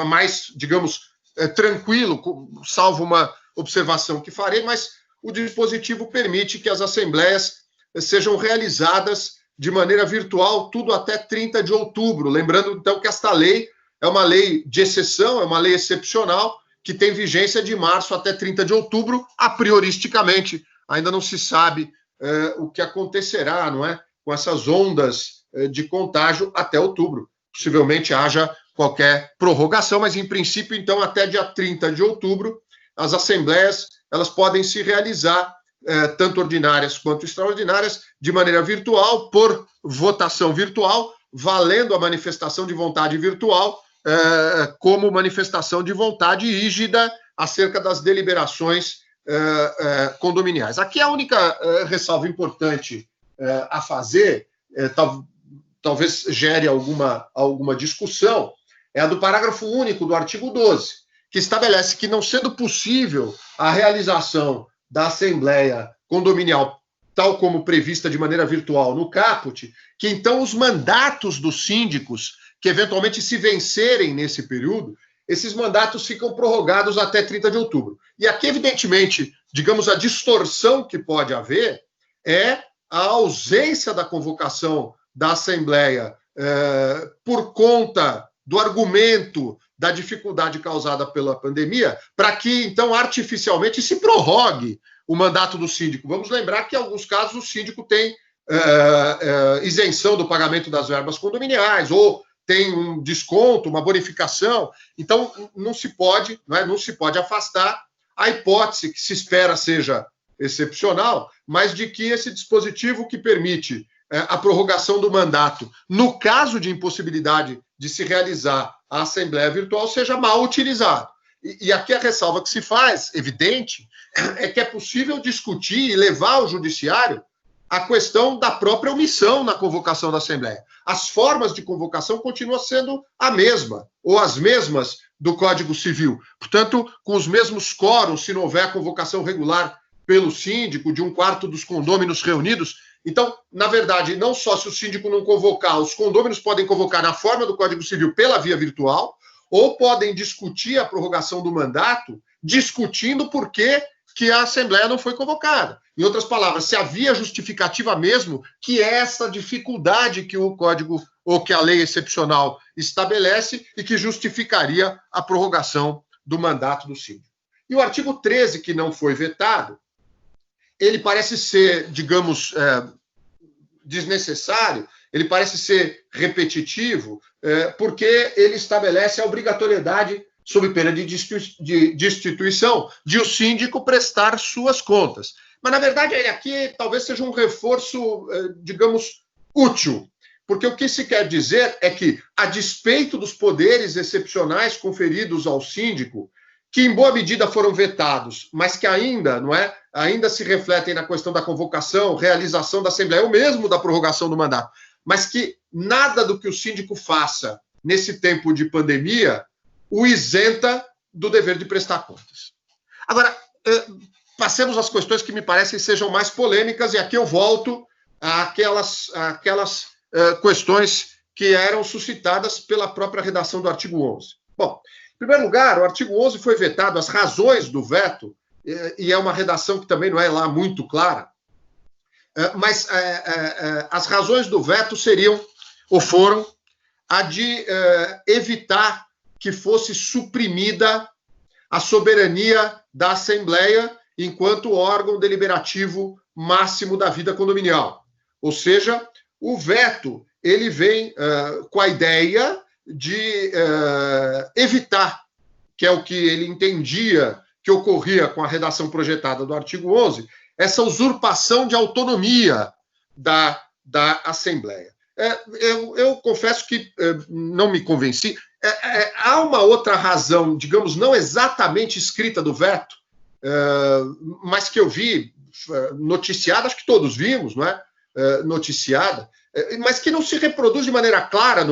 mais, digamos, tranquilo, salvo uma observação que farei, mas o dispositivo permite que as assembleias sejam realizadas de maneira virtual, tudo até 30 de outubro. Lembrando, então, que esta lei é uma lei de exceção, é uma lei excepcional, que tem vigência de março até 30 de outubro, a prioristicamente. Ainda não se sabe o que acontecerá, não é, com essas ondas de contágio até outubro. Possivelmente haja qualquer prorrogação, mas, em princípio, então, até dia 30 de outubro, as assembleias elas podem se realizar, tanto ordinárias quanto extraordinárias, de maneira virtual, por votação virtual, valendo a manifestação de vontade virtual como manifestação de vontade rígida acerca das deliberações condominiais. Aqui a única ressalva importante a fazer, talvez gere alguma discussão, é a do parágrafo único do artigo 12, que estabelece que, não sendo possível a realização da Assembleia Condominial, tal como prevista de maneira virtual no caput, que então os mandatos dos síndicos que eventualmente se vencerem nesse período, esses mandatos ficam prorrogados até 30 de outubro. E aqui, evidentemente, digamos, a distorção que pode haver é a ausência da convocação da Assembleia por conta do argumento da dificuldade causada pela pandemia, para que, então, artificialmente se prorrogue o mandato do síndico. Vamos lembrar que, em alguns casos, o síndico tem isenção do pagamento das verbas condominiais, ou tem um desconto, uma bonificação. Então, não se pode afastar a hipótese, que se espera seja excepcional, mas de que esse dispositivo que permite a prorrogação do mandato, no caso de impossibilidade de se realizar a Assembleia Virtual, seja mal utilizado. E aqui a ressalva que se faz, evidente, é que é possível discutir e levar ao Judiciário a questão da própria omissão na convocação da Assembleia. As formas de convocação continuam sendo a mesma, ou as mesmas do Código Civil. Portanto, com os mesmos quóruns, se não houver convocação regular pelo síndico, de 1/4 dos condôminos reunidos. Então, na verdade, não só se o síndico não convocar, os condôminos podem convocar na forma do Código Civil pela via virtual, ou podem discutir a prorrogação do mandato, discutindo por que a Assembleia não foi convocada. Em outras palavras, se havia justificativa mesmo, que é essa dificuldade que o Código, ou que a lei excepcional estabelece, e que justificaria a prorrogação do mandato do síndico. E o artigo 13, que não foi vetado, ele parece ser, digamos, desnecessário, ele parece ser repetitivo, porque ele estabelece a obrigatoriedade, sob pena de destituição, de o síndico prestar suas contas. Mas, na verdade, aqui talvez seja um reforço, digamos, útil, porque o que se quer dizer é que, a despeito dos poderes excepcionais conferidos ao síndico, que em boa medida foram vetados, mas que ainda se refletem na questão da convocação, realização da Assembleia, ou mesmo da prorrogação do mandato, mas que nada do que o síndico faça nesse tempo de pandemia o isenta do dever de prestar contas. Agora, passemos às questões que me parecem sejam mais polêmicas, e aqui eu volto àquelas questões que eram suscitadas pela própria redação do artigo 11. Bom, em primeiro lugar, o artigo 11 foi vetado, as razões do veto, e é uma redação que também não é lá muito clara, mas as razões do veto foram a de evitar que fosse suprimida a soberania da Assembleia enquanto órgão deliberativo máximo da vida condominial. Ou seja, o veto ele vem com a ideia de evitar, que é o que ele entendia que ocorria com a redação projetada do artigo 11, essa usurpação de autonomia da Assembleia. Eu confesso que não me convenci. Há uma outra razão, digamos, não exatamente escrita do veto, mas que eu vi noticiada, acho que todos vimos, não é? Noticiada, mas que não se reproduz de maneira clara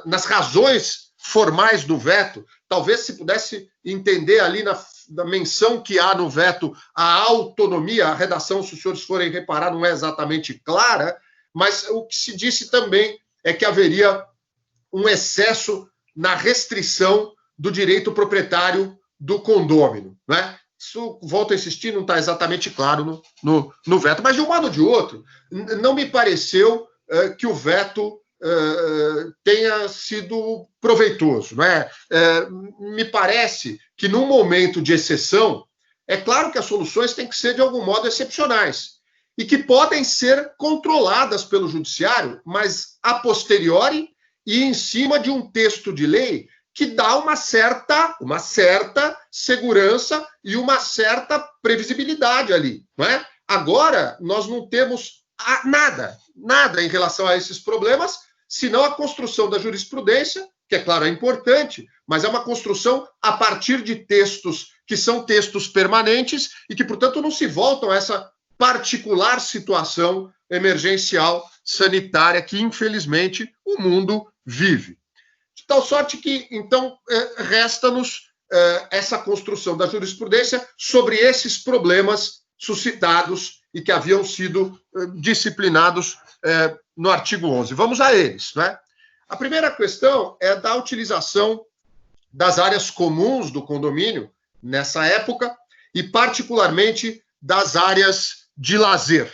nas razões formais do veto. Talvez se pudesse entender ali na menção que há no veto a autonomia, a redação, se os senhores forem reparar, não é exatamente clara, mas o que se disse também é que haveria um excesso na restrição do direito proprietário do condômino, né? Isso, volto a insistir, não está exatamente claro no veto. Mas, de um modo ou de outro, não me pareceu que o veto tenha sido proveitoso, não é? Me parece que, num momento de exceção, é claro que as soluções têm que ser, de algum modo, excepcionais e que podem ser controladas pelo judiciário, mas a posteriori e em cima de um texto de lei que dá uma certa segurança e uma certa previsibilidade ali, não é? Agora, nós não temos nada em relação a esses problemas, senão a construção da jurisprudência, que, é claro, é importante, mas é uma construção a partir de textos que são textos permanentes e que, portanto, não se voltam a essa particular situação emergencial sanitária que, infelizmente, o mundo vive. De tal sorte que, então, resta-nos essa construção da jurisprudência sobre esses problemas suscitados e que haviam sido disciplinados no artigo 11. Vamos a eles, né? A primeira questão é da utilização das áreas comuns do condomínio nessa época e, particularmente, das áreas de lazer.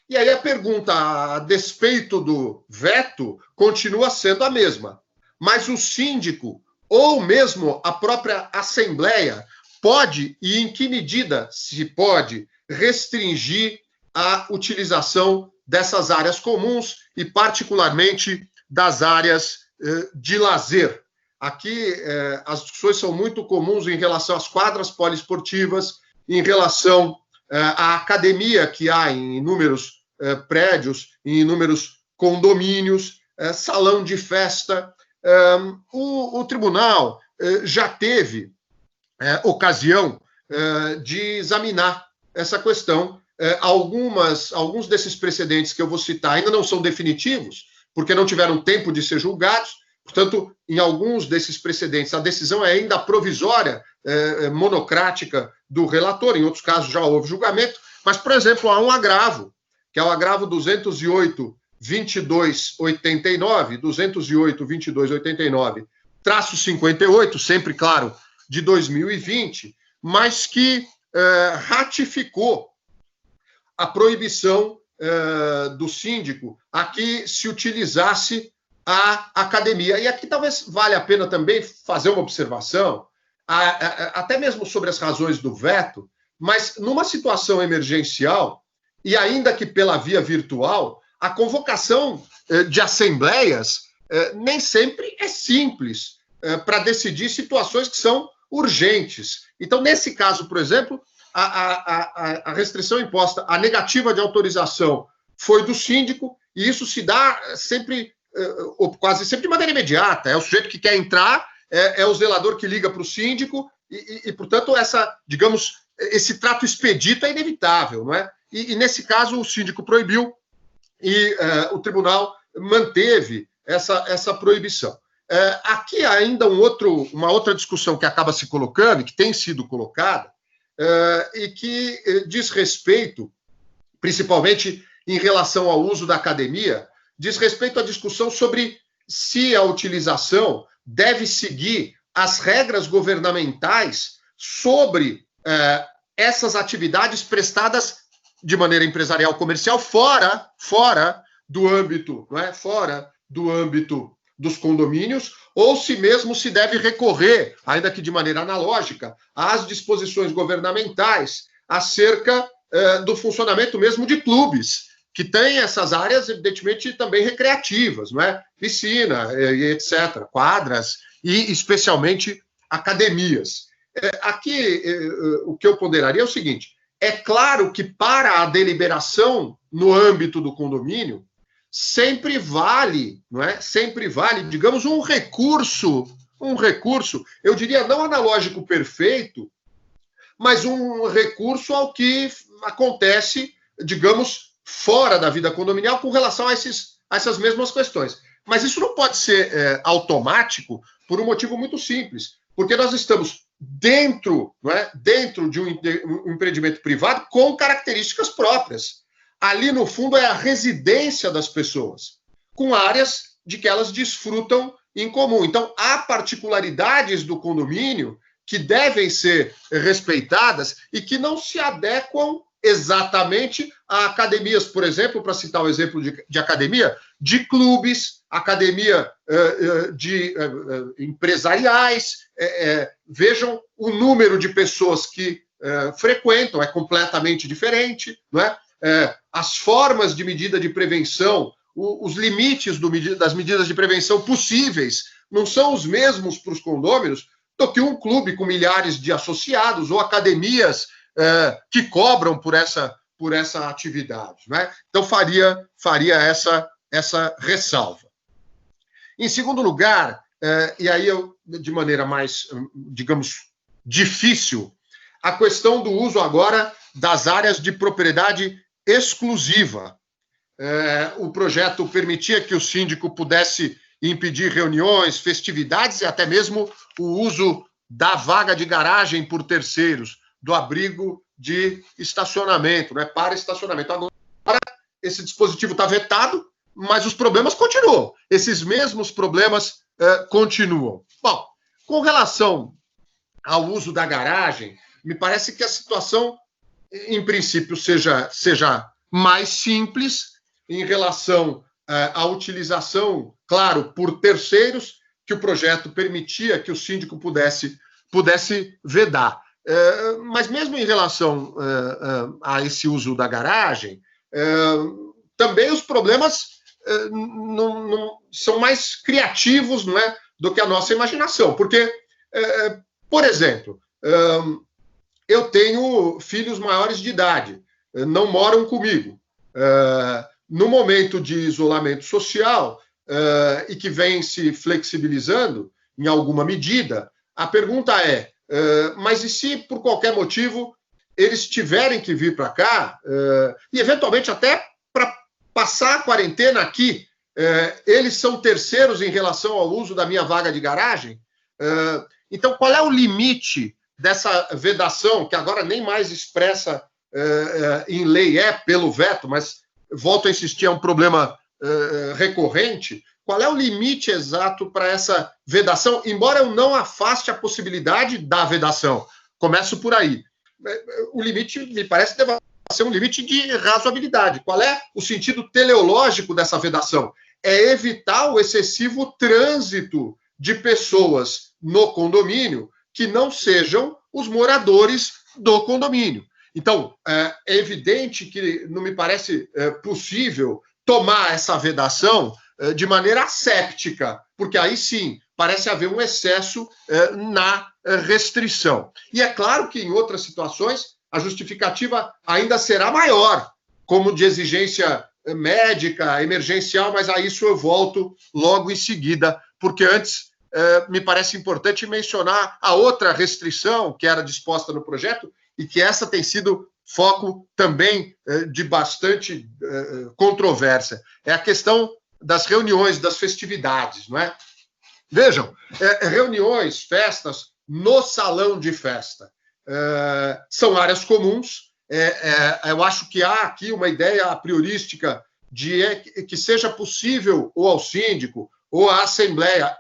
E aí a pergunta, a despeito do veto, continua sendo a mesma. Mas o síndico, ou mesmo a própria Assembleia, pode, e em que medida se pode, restringir a utilização dessas áreas comuns e, particularmente, das áreas de lazer. Aqui, as discussões são muito comuns em relação às quadras poliesportivas, em relação à academia que há em inúmeros prédios, em inúmeros condomínios, salão de festa. O tribunal já teve ocasião de examinar essa questão. Alguns desses precedentes que eu vou citar ainda não são definitivos, porque não tiveram tempo de ser julgados. Portanto, em alguns desses precedentes, a decisão é ainda provisória, monocrática do relator. Em outros casos, já houve julgamento. Mas, por exemplo, há um agravo, que é o agravo 208-2289, traço 58, sempre, claro, de 2020, mas que ratificou a proibição do síndico a que se utilizasse a academia. E aqui talvez valha a pena também fazer uma observação, até mesmo sobre as razões do veto, mas numa situação emergencial, e ainda que pela via virtual, a convocação de assembleias nem sempre é simples para decidir situações que são urgentes. Então, nesse caso, por exemplo, a restrição imposta, a negativa de autorização foi do síndico, e isso se dá sempre, ou quase sempre de maneira imediata. É o sujeito que quer entrar, é o zelador que liga para o síndico, e, portanto, esse trato expedito é inevitável, não é? E nesse caso, o síndico proibiu e o tribunal manteve essa proibição. Aqui há ainda uma outra discussão que acaba se colocando, que tem sido colocada, e que diz respeito, principalmente em relação ao uso da academia, diz respeito à discussão sobre se a utilização deve seguir as regras governamentais sobre essas atividades prestadas de maneira empresarial comercial fora do âmbito, não é? Fora do âmbito dos condomínios, ou se mesmo se deve recorrer, ainda que de maneira analógica, às disposições governamentais acerca do funcionamento mesmo de clubes, que têm essas áreas, evidentemente, também recreativas, não é? Piscina, etc., quadras e, especialmente, academias. Aqui, o que eu ponderaria é o seguinte: é claro que para a deliberação no âmbito do condomínio, sempre vale, não é? Sempre vale, digamos, um recurso, eu diria não analógico perfeito, mas um recurso ao que acontece, digamos, fora da vida condominial com relação a essas mesmas questões. Mas isso não pode ser automático por um motivo muito simples, porque nós estamos dentro, não é? Dentro de um empreendimento privado com características próprias. Ali, no fundo, é a residência das pessoas, com áreas de que elas desfrutam em comum. Então, há particularidades do condomínio que devem ser respeitadas e que não se adequam exatamente a academias, por exemplo, para citar o exemplo de academia, de clubes, academia de empresariais. Vejam o número de pessoas que frequentam, é completamente diferente, não é? As formas de medida de prevenção, os limites das medidas de prevenção possíveis não são os mesmos para os condôminos do que um clube com milhares de associados ou academias que cobram por essa atividade, né? Então, faria essa ressalva. Em segundo lugar, e aí eu, de maneira mais, digamos, difícil, a questão do uso agora das áreas de propriedade exclusiva. O projeto permitia que o síndico pudesse impedir reuniões, festividades e até mesmo o uso da vaga de garagem por terceiros, do abrigo de estacionamento, né, para estacionamento. Agora, esse dispositivo está vetado, mas os problemas continuam. Esses mesmos problemas continuam. Bom, com relação ao uso da garagem, me parece que a situação, em princípio, seja mais simples em relação à utilização, claro, por terceiros, que o projeto permitia que o síndico pudesse vedar. Mas mesmo em relação a esse uso da garagem, também os problemas não são mais criativos, não é, do que a nossa imaginação. Porque, por exemplo, eu tenho filhos maiores de idade, não moram comigo. No momento de isolamento social e que vem se flexibilizando em alguma medida, a pergunta é: mas e se, por qualquer motivo, eles tiverem que vir para cá, e eventualmente até para passar a quarentena aqui, eles são terceiros em relação ao uso da minha vaga de garagem? Então, qual é o limite dessa vedação, que agora nem mais expressa em lei pelo veto, mas, volto a insistir, é um problema recorrente? Qual é o limite exato para essa vedação, embora eu não afaste a possibilidade da vedação? Começo por aí. O limite, me parece, deve ser um limite de razoabilidade. Qual é o sentido teleológico dessa vedação? É evitar o excessivo trânsito de pessoas no condomínio que não sejam os moradores do condomínio. Então, é evidente que não me parece possível tomar essa vedação de maneira asséptica, porque aí sim parece haver um excesso na restrição. E é claro que em outras situações a justificativa ainda será maior, como de exigência médica, emergencial, mas a isso eu volto logo em seguida, porque antes me parece importante mencionar a outra restrição que era disposta no projeto e que essa tem sido foco também de bastante controvérsia. É a questão das reuniões, das festividades, não é? Vejam, reuniões, festas no salão de festa são áreas comuns. Eu acho que há aqui uma ideia a priorística de que seja possível ou ao síndico ou à assembleia,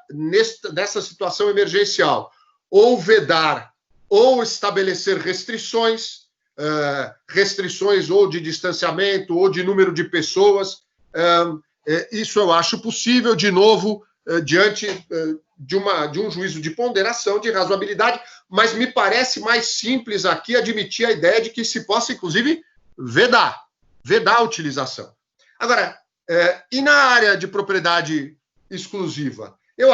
nessa situação emergencial, ou vedar ou estabelecer restrições ou de distanciamento ou de número de pessoas. Isso eu acho possível, de novo, diante de um juízo de ponderação, de razoabilidade, mas me parece mais simples aqui admitir a ideia de que se possa, inclusive, vedar a utilização. Agora, e na área de propriedade exclusiva? Eu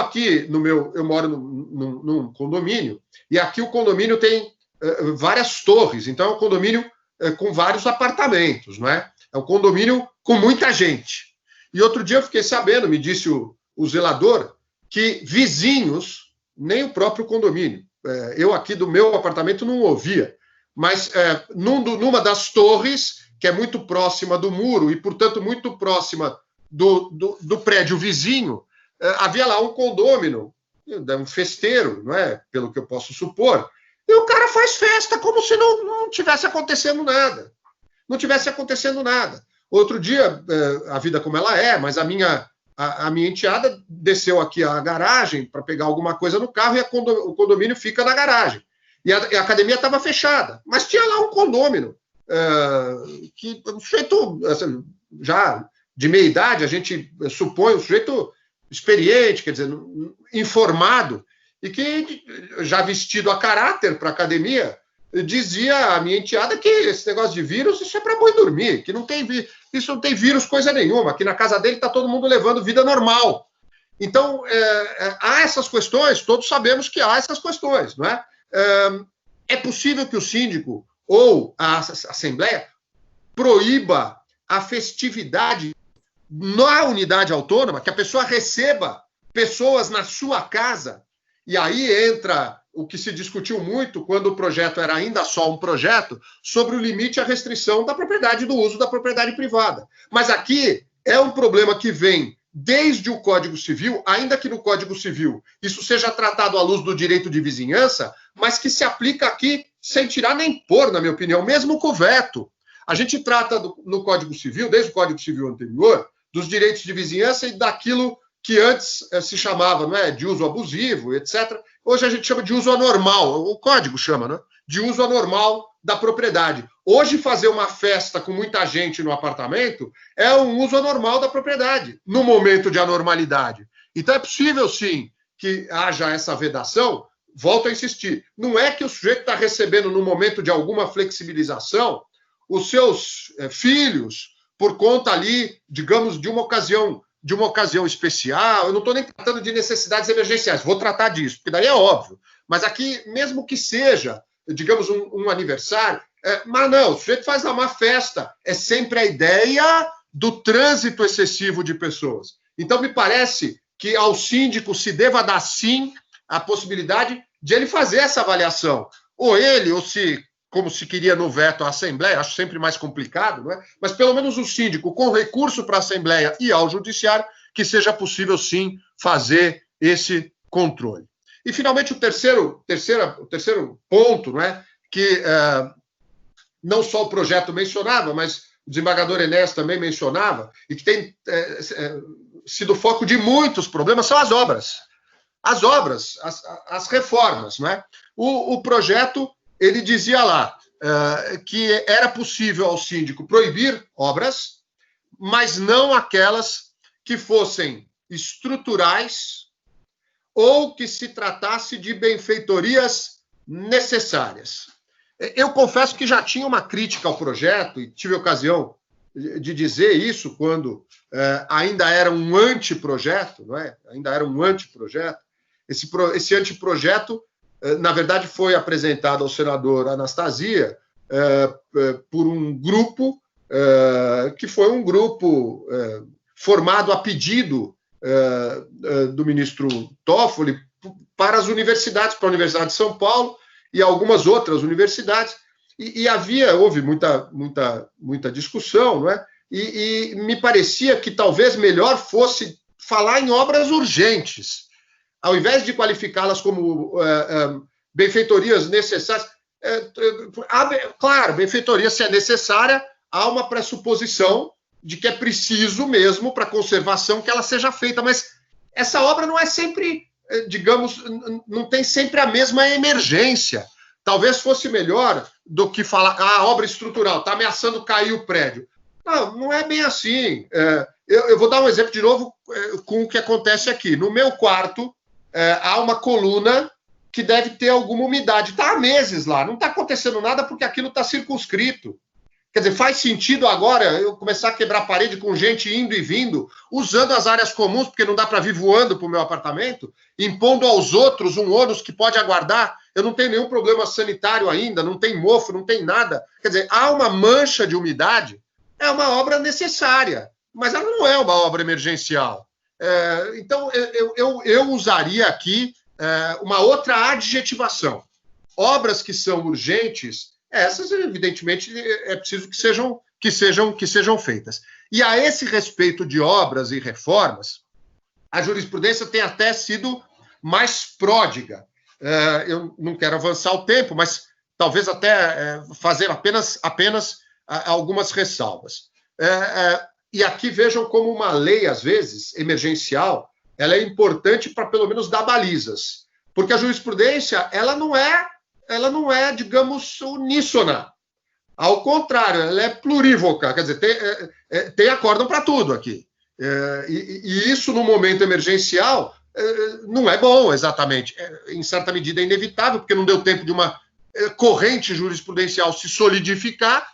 moro num condomínio, e aqui o condomínio tem várias torres, então é um condomínio com vários apartamentos, não é? É um condomínio com muita gente. E outro dia eu fiquei sabendo, me disse o zelador, que vizinhos, nem o próprio condomínio, eu aqui do meu apartamento não ouvia, mas numa das torres, que é muito próxima do muro e, portanto, muito próxima do prédio vizinho, havia lá um condômino, um festeiro, não é? Pelo que eu posso supor, e o cara faz festa como se não tivesse acontecendo nada. Não tivesse acontecendo nada. Outro dia, a vida como ela é, mas a minha enteada desceu aqui à garagem para pegar alguma coisa no carro e o condomínio fica na garagem. E a academia estava fechada, mas tinha lá um condômino que um sujeito assim, já de meia idade, a gente supõe um sujeito experiente, quer dizer, informado, e que, já vestido a caráter para a academia, dizia a minha enteada que esse negócio de vírus, isso é para boi dormir, que isso não tem vírus coisa nenhuma, que na casa dele está todo mundo levando vida normal. Então, há essas questões, todos sabemos que há essas questões, não é? É possível que o síndico ou a Assembleia proíba a festividade na unidade autônoma, que a pessoa receba pessoas na sua casa, e aí entra o que se discutiu muito quando o projeto era ainda só um projeto, sobre o limite à restrição da propriedade, do uso da propriedade privada. Mas aqui é um problema que vem desde o Código Civil, ainda que no Código Civil isso seja tratado à luz do direito de vizinhança, mas que se aplica aqui sem tirar nem pôr, na minha opinião, mesmo com o veto. A gente trata no Código Civil, desde o Código Civil anterior, dos direitos de vizinhança e daquilo que antes se chamava, não é, de uso abusivo, etc. Hoje a gente chama de uso anormal, o Código chama, né, de uso anormal da propriedade. Hoje fazer uma festa com muita gente no apartamento é um uso anormal da propriedade, no momento de anormalidade. Então é possível, sim, que haja essa vedação. Volto a insistir, não é que o sujeito está recebendo, no momento de alguma flexibilização, os seus filhos, por conta ali, digamos, de uma ocasião especial. Eu não estou nem tratando de necessidades emergenciais, vou tratar disso, porque daí é óbvio. Mas aqui, mesmo que seja, digamos, um aniversário, mas não, o sujeito faz uma festa. É sempre a ideia do trânsito excessivo de pessoas. Então, me parece que ao síndico se deva dar, sim, a possibilidade de ele fazer essa avaliação. Ou ele, ou se, como se queria no veto à Assembleia, acho sempre mais complicado, não é? Mas pelo menos o síndico, com recurso para a Assembleia e ao Judiciário, que seja possível, sim, fazer esse controle. E, finalmente, o terceiro ponto, não é? Que não só o projeto mencionava, mas o desembargador Enéas também mencionava, e que tem sido foco de muitos problemas, são as obras. As obras, as reformas, não é? O projeto, ele dizia lá que era possível ao síndico proibir obras, mas não aquelas que fossem estruturais ou que se tratasse de benfeitorias necessárias. Eu confesso que já tinha uma crítica ao projeto, e tive ocasião de dizer isso quando ainda era um anteprojeto, não é? Ainda era um anteprojeto. Esse anteprojeto, na verdade, foi apresentado ao senador Anastasia por um grupo que foi um grupo formado a pedido do ministro Toffoli para as universidades, para a Universidade de São Paulo e algumas outras universidades, e houve muita discussão, não é? E me parecia que talvez melhor fosse falar em obras urgentes, ao invés de qualificá-las como benfeitorias necessárias. Claro, benfeitoria, se é necessária, há uma pressuposição de que é preciso mesmo para a conservação que ela seja feita, mas essa obra não é sempre, digamos, não tem sempre a mesma emergência. Talvez fosse melhor do que falar, a obra estrutural, está ameaçando cair o prédio. Não é bem assim. Eu vou dar um exemplo de novo com o que acontece aqui. No meu quarto, há uma coluna que deve ter alguma umidade. Está há meses lá, não está acontecendo nada porque aquilo está circunscrito. Quer dizer, faz sentido agora eu começar a quebrar a parede com gente indo e vindo, usando as áreas comuns, porque não dá para vir voando para o meu apartamento, impondo aos outros um ônus que pode aguardar. eu não tenho nenhum problema sanitário ainda, não tem mofo, não tem nada. Quer dizer, há uma mancha de umidade, é uma obra necessária, mas ela não é uma obra emergencial. Então, eu usaria aqui uma outra adjetivação. Obras que são urgentes, essas, evidentemente, é preciso que sejam feitas. E a esse respeito de obras e reformas, a jurisprudência tem até sido mais pródiga. Eu não quero avançar o tempo, mas talvez até fazer apenas algumas ressalvas. E aqui vejam como uma lei, às vezes, emergencial, ela é importante para, pelo menos, dar balizas. Porque a jurisprudência, ela não é, digamos, uníssona. Ao contrário, ela é plurívoca, quer dizer, tem acórdão para tudo aqui. E isso, no momento emergencial, não é bom, exatamente. Em certa medida, é inevitável, porque não deu tempo de uma corrente jurisprudencial se solidificar.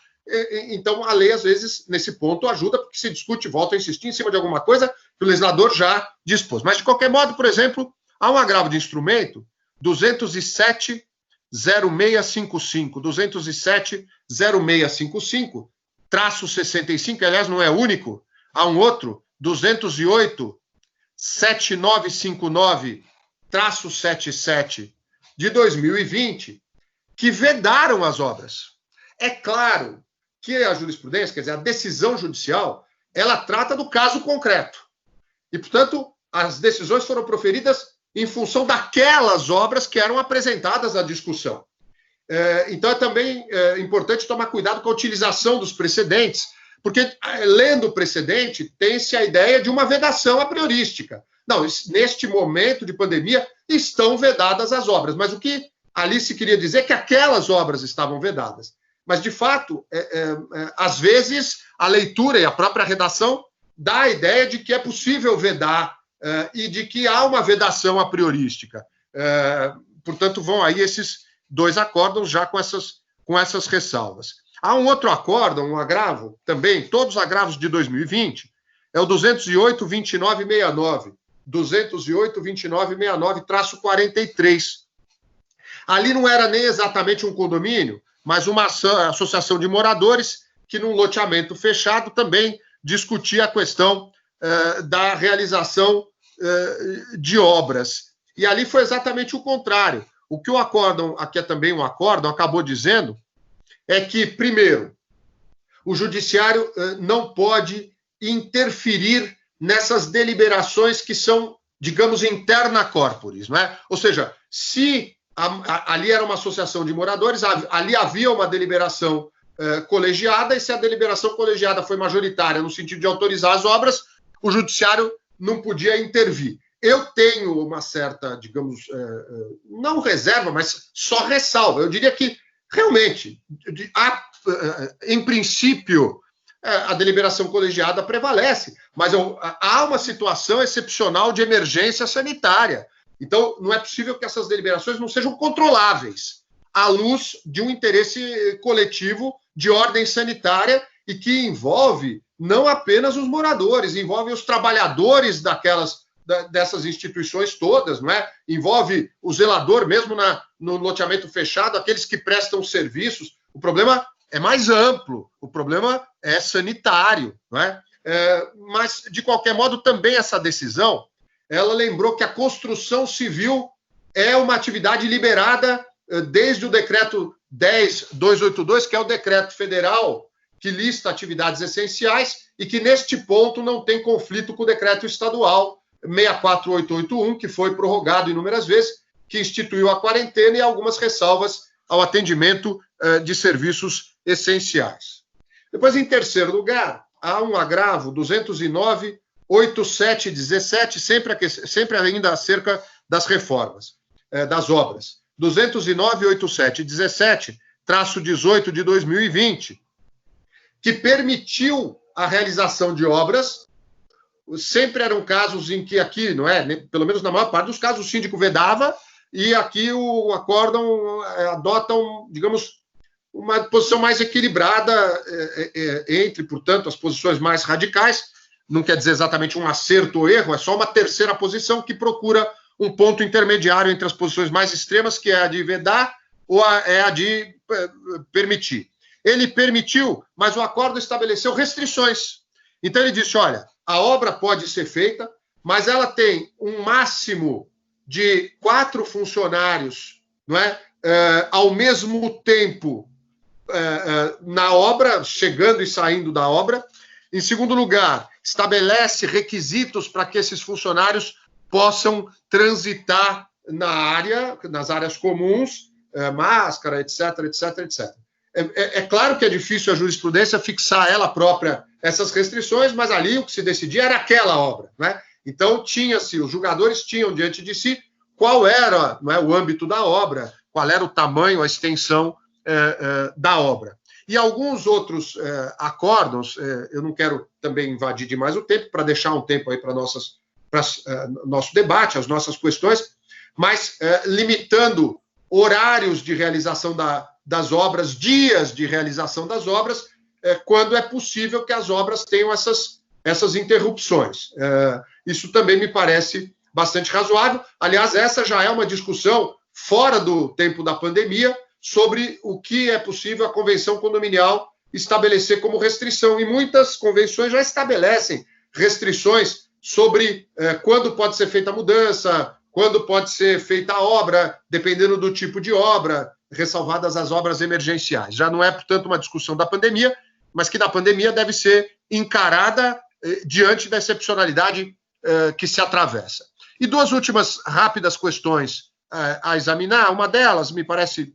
Então, a lei, às vezes, nesse ponto, ajuda, porque se discute, volta a insistir em cima de alguma coisa que o legislador já dispôs. Mas, de qualquer modo, por exemplo, há um agravo de instrumento, 207-0655, traço 65, aliás, não é único, há um outro, 208-7959, traço 77, de 2020, que vedaram as obras. É claro que a jurisprudência, quer dizer, a decisão judicial, ela trata do caso concreto. E, portanto, as decisões foram proferidas em função daquelas obras que eram apresentadas à discussão. Então, é também importante tomar cuidado com a utilização dos precedentes, porque, lendo o precedente, tem-se a ideia de uma vedação a priorística. Não, neste momento de pandemia, estão vedadas as obras, mas o que ali se queria dizer é que aquelas obras estavam vedadas. Mas, de fato, às vezes, a leitura e a própria redação dá a ideia de que é possível vedar e de que há uma vedação a priorística. Portanto, vão aí esses dois acórdãos já com essas ressalvas. Há um outro acórdão, um agravo, também, todos os agravos de 2020, é o 208-2969, 208-2969-43. Ali não era nem exatamente um condomínio, mas uma associação de moradores que, num loteamento fechado, também discutia a questão da realização de obras. E ali foi exatamente o contrário. O que o acórdão, aqui é também um acórdão, acabou dizendo, é que, primeiro, o judiciário não pode interferir nessas deliberações que são, digamos, interna corporis, não é? Ou seja, se ali era uma associação de moradores, ali havia uma deliberação colegiada, e se a deliberação colegiada foi majoritária no sentido de autorizar as obras, o judiciário não podia intervir. Eu tenho uma certa, digamos, não reserva, mas só ressalva. Eu diria que, realmente, em princípio, a deliberação colegiada prevalece, mas há uma situação excepcional de emergência sanitária. Então, não é possível que essas deliberações não sejam controláveis à luz de um interesse coletivo de ordem sanitária e que envolve não apenas os moradores, envolve os trabalhadores dessas instituições todas, não é? Envolve o zelador mesmo no loteamento fechado, aqueles que prestam serviços. O problema é mais amplo, o problema é sanitário, não é? Mas, de qualquer modo, também essa decisão, ela lembrou que a construção civil é uma atividade liberada desde o decreto 10.282, que é o decreto federal que lista atividades essenciais e que, neste ponto, não tem conflito com o decreto estadual 64881, que foi prorrogado inúmeras vezes, que instituiu a quarentena e algumas ressalvas ao atendimento de serviços essenciais. Depois, em terceiro lugar, há um agravo 209-8717, sempre ainda acerca das reformas, das obras. 209-8717, traço 18 de 2020, que permitiu a realização de obras. Sempre eram casos em que aqui, não é? Pelo menos na maior parte dos casos, o síndico vedava e aqui o acórdão adota, digamos, uma posição mais equilibrada entre, portanto, as posições mais radicais. Não quer dizer exatamente um acerto ou erro, é só uma terceira posição que procura um ponto intermediário entre as posições mais extremas, que é a de vedar ou é a de permitir. Ele permitiu, mas o acordo estabeleceu restrições. Então ele disse, olha, a obra pode ser feita, mas ela tem um máximo de 4 funcionários, não é? Ao mesmo tempo na obra, chegando e saindo da obra. Em segundo lugar, estabelece requisitos para que esses funcionários possam transitar na área, nas áreas comuns, máscara, etc, etc, etc. É claro que é difícil a jurisprudência fixar ela própria essas restrições, mas ali o que se decidia era aquela obra, né? Então, tinha-se, os julgadores tinham diante de si qual era, não é, o âmbito da obra, qual era o tamanho, a extensão da obra. E alguns outros acórdons, eu não quero também invadir demais o tempo, para deixar um tempo aí para nosso debate, as nossas questões, mas limitando horários de realização das obras, dias de realização das obras, quando é possível que as obras tenham essas interrupções. Isso também me parece bastante razoável. Aliás, essa já é uma discussão fora do tempo da pandemia sobre o que é possível a convenção condominial estabelecer como restrição. E muitas convenções já estabelecem restrições sobre quando pode ser feita a mudança, quando pode ser feita a obra, dependendo do tipo de obra, ressalvadas as obras emergenciais. Já não é, portanto, uma discussão da pandemia, mas que na pandemia deve ser encarada diante da excepcionalidade que se atravessa. E 2 últimas rápidas questões a examinar. Uma delas me parece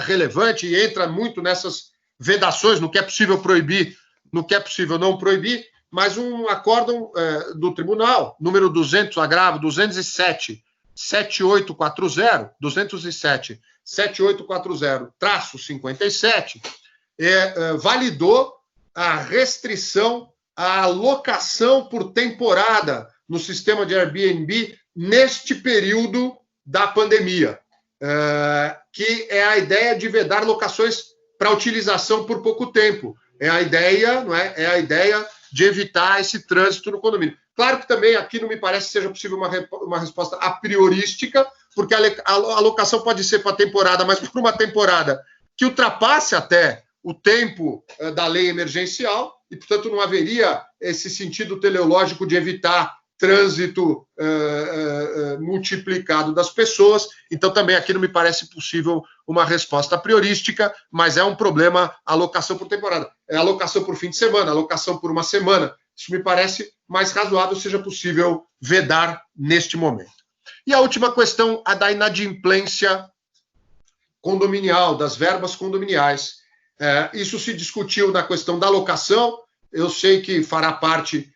relevante e entra muito nessas vedações, no que é possível proibir, no que é possível não proibir, mas um acórdão do tribunal, número 200, agravo 207, 7840, 207, 7840-57, validou a restrição à locação por temporada no sistema de Airbnb neste período da pandemia, que é a ideia de vedar locações para utilização por pouco tempo. É a ideia, não é? É a ideia de evitar esse trânsito no condomínio. Claro que também aqui não me parece que seja possível uma resposta a priorística, porque a locação pode ser para temporada, mas por uma temporada que ultrapasse até o tempo da lei emergencial, e, portanto, não haveria esse sentido teleológico de evitar trânsito multiplicado das pessoas. Então, também aqui não me parece possível uma resposta priorística, mas é um problema a alocação por temporada. É a alocação por fim de semana, a alocação por uma semana. Isso me parece mais razoável, seja possível vedar neste momento. E a última questão, a da inadimplência condominial, das verbas condominiais. Isso se discutiu na questão da locação. Eu sei que fará parte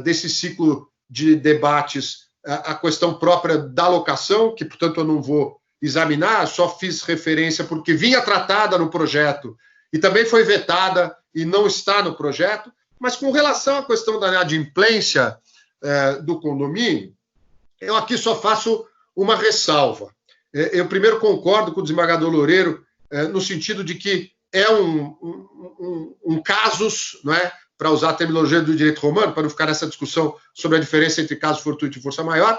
desse ciclo de debates a questão própria da locação, que, portanto, eu não vou examinar, só fiz referência porque vinha tratada no projeto e também foi vetada e não está no projeto. Mas com relação à questão da inadimplência do condomínio, eu aqui só faço uma ressalva. Eu primeiro concordo com o desembargador Loureiro no sentido de que é um casus, não é? Para usar a terminologia do direito romano, para não ficar nessa discussão sobre a diferença entre caso fortuito e força maior,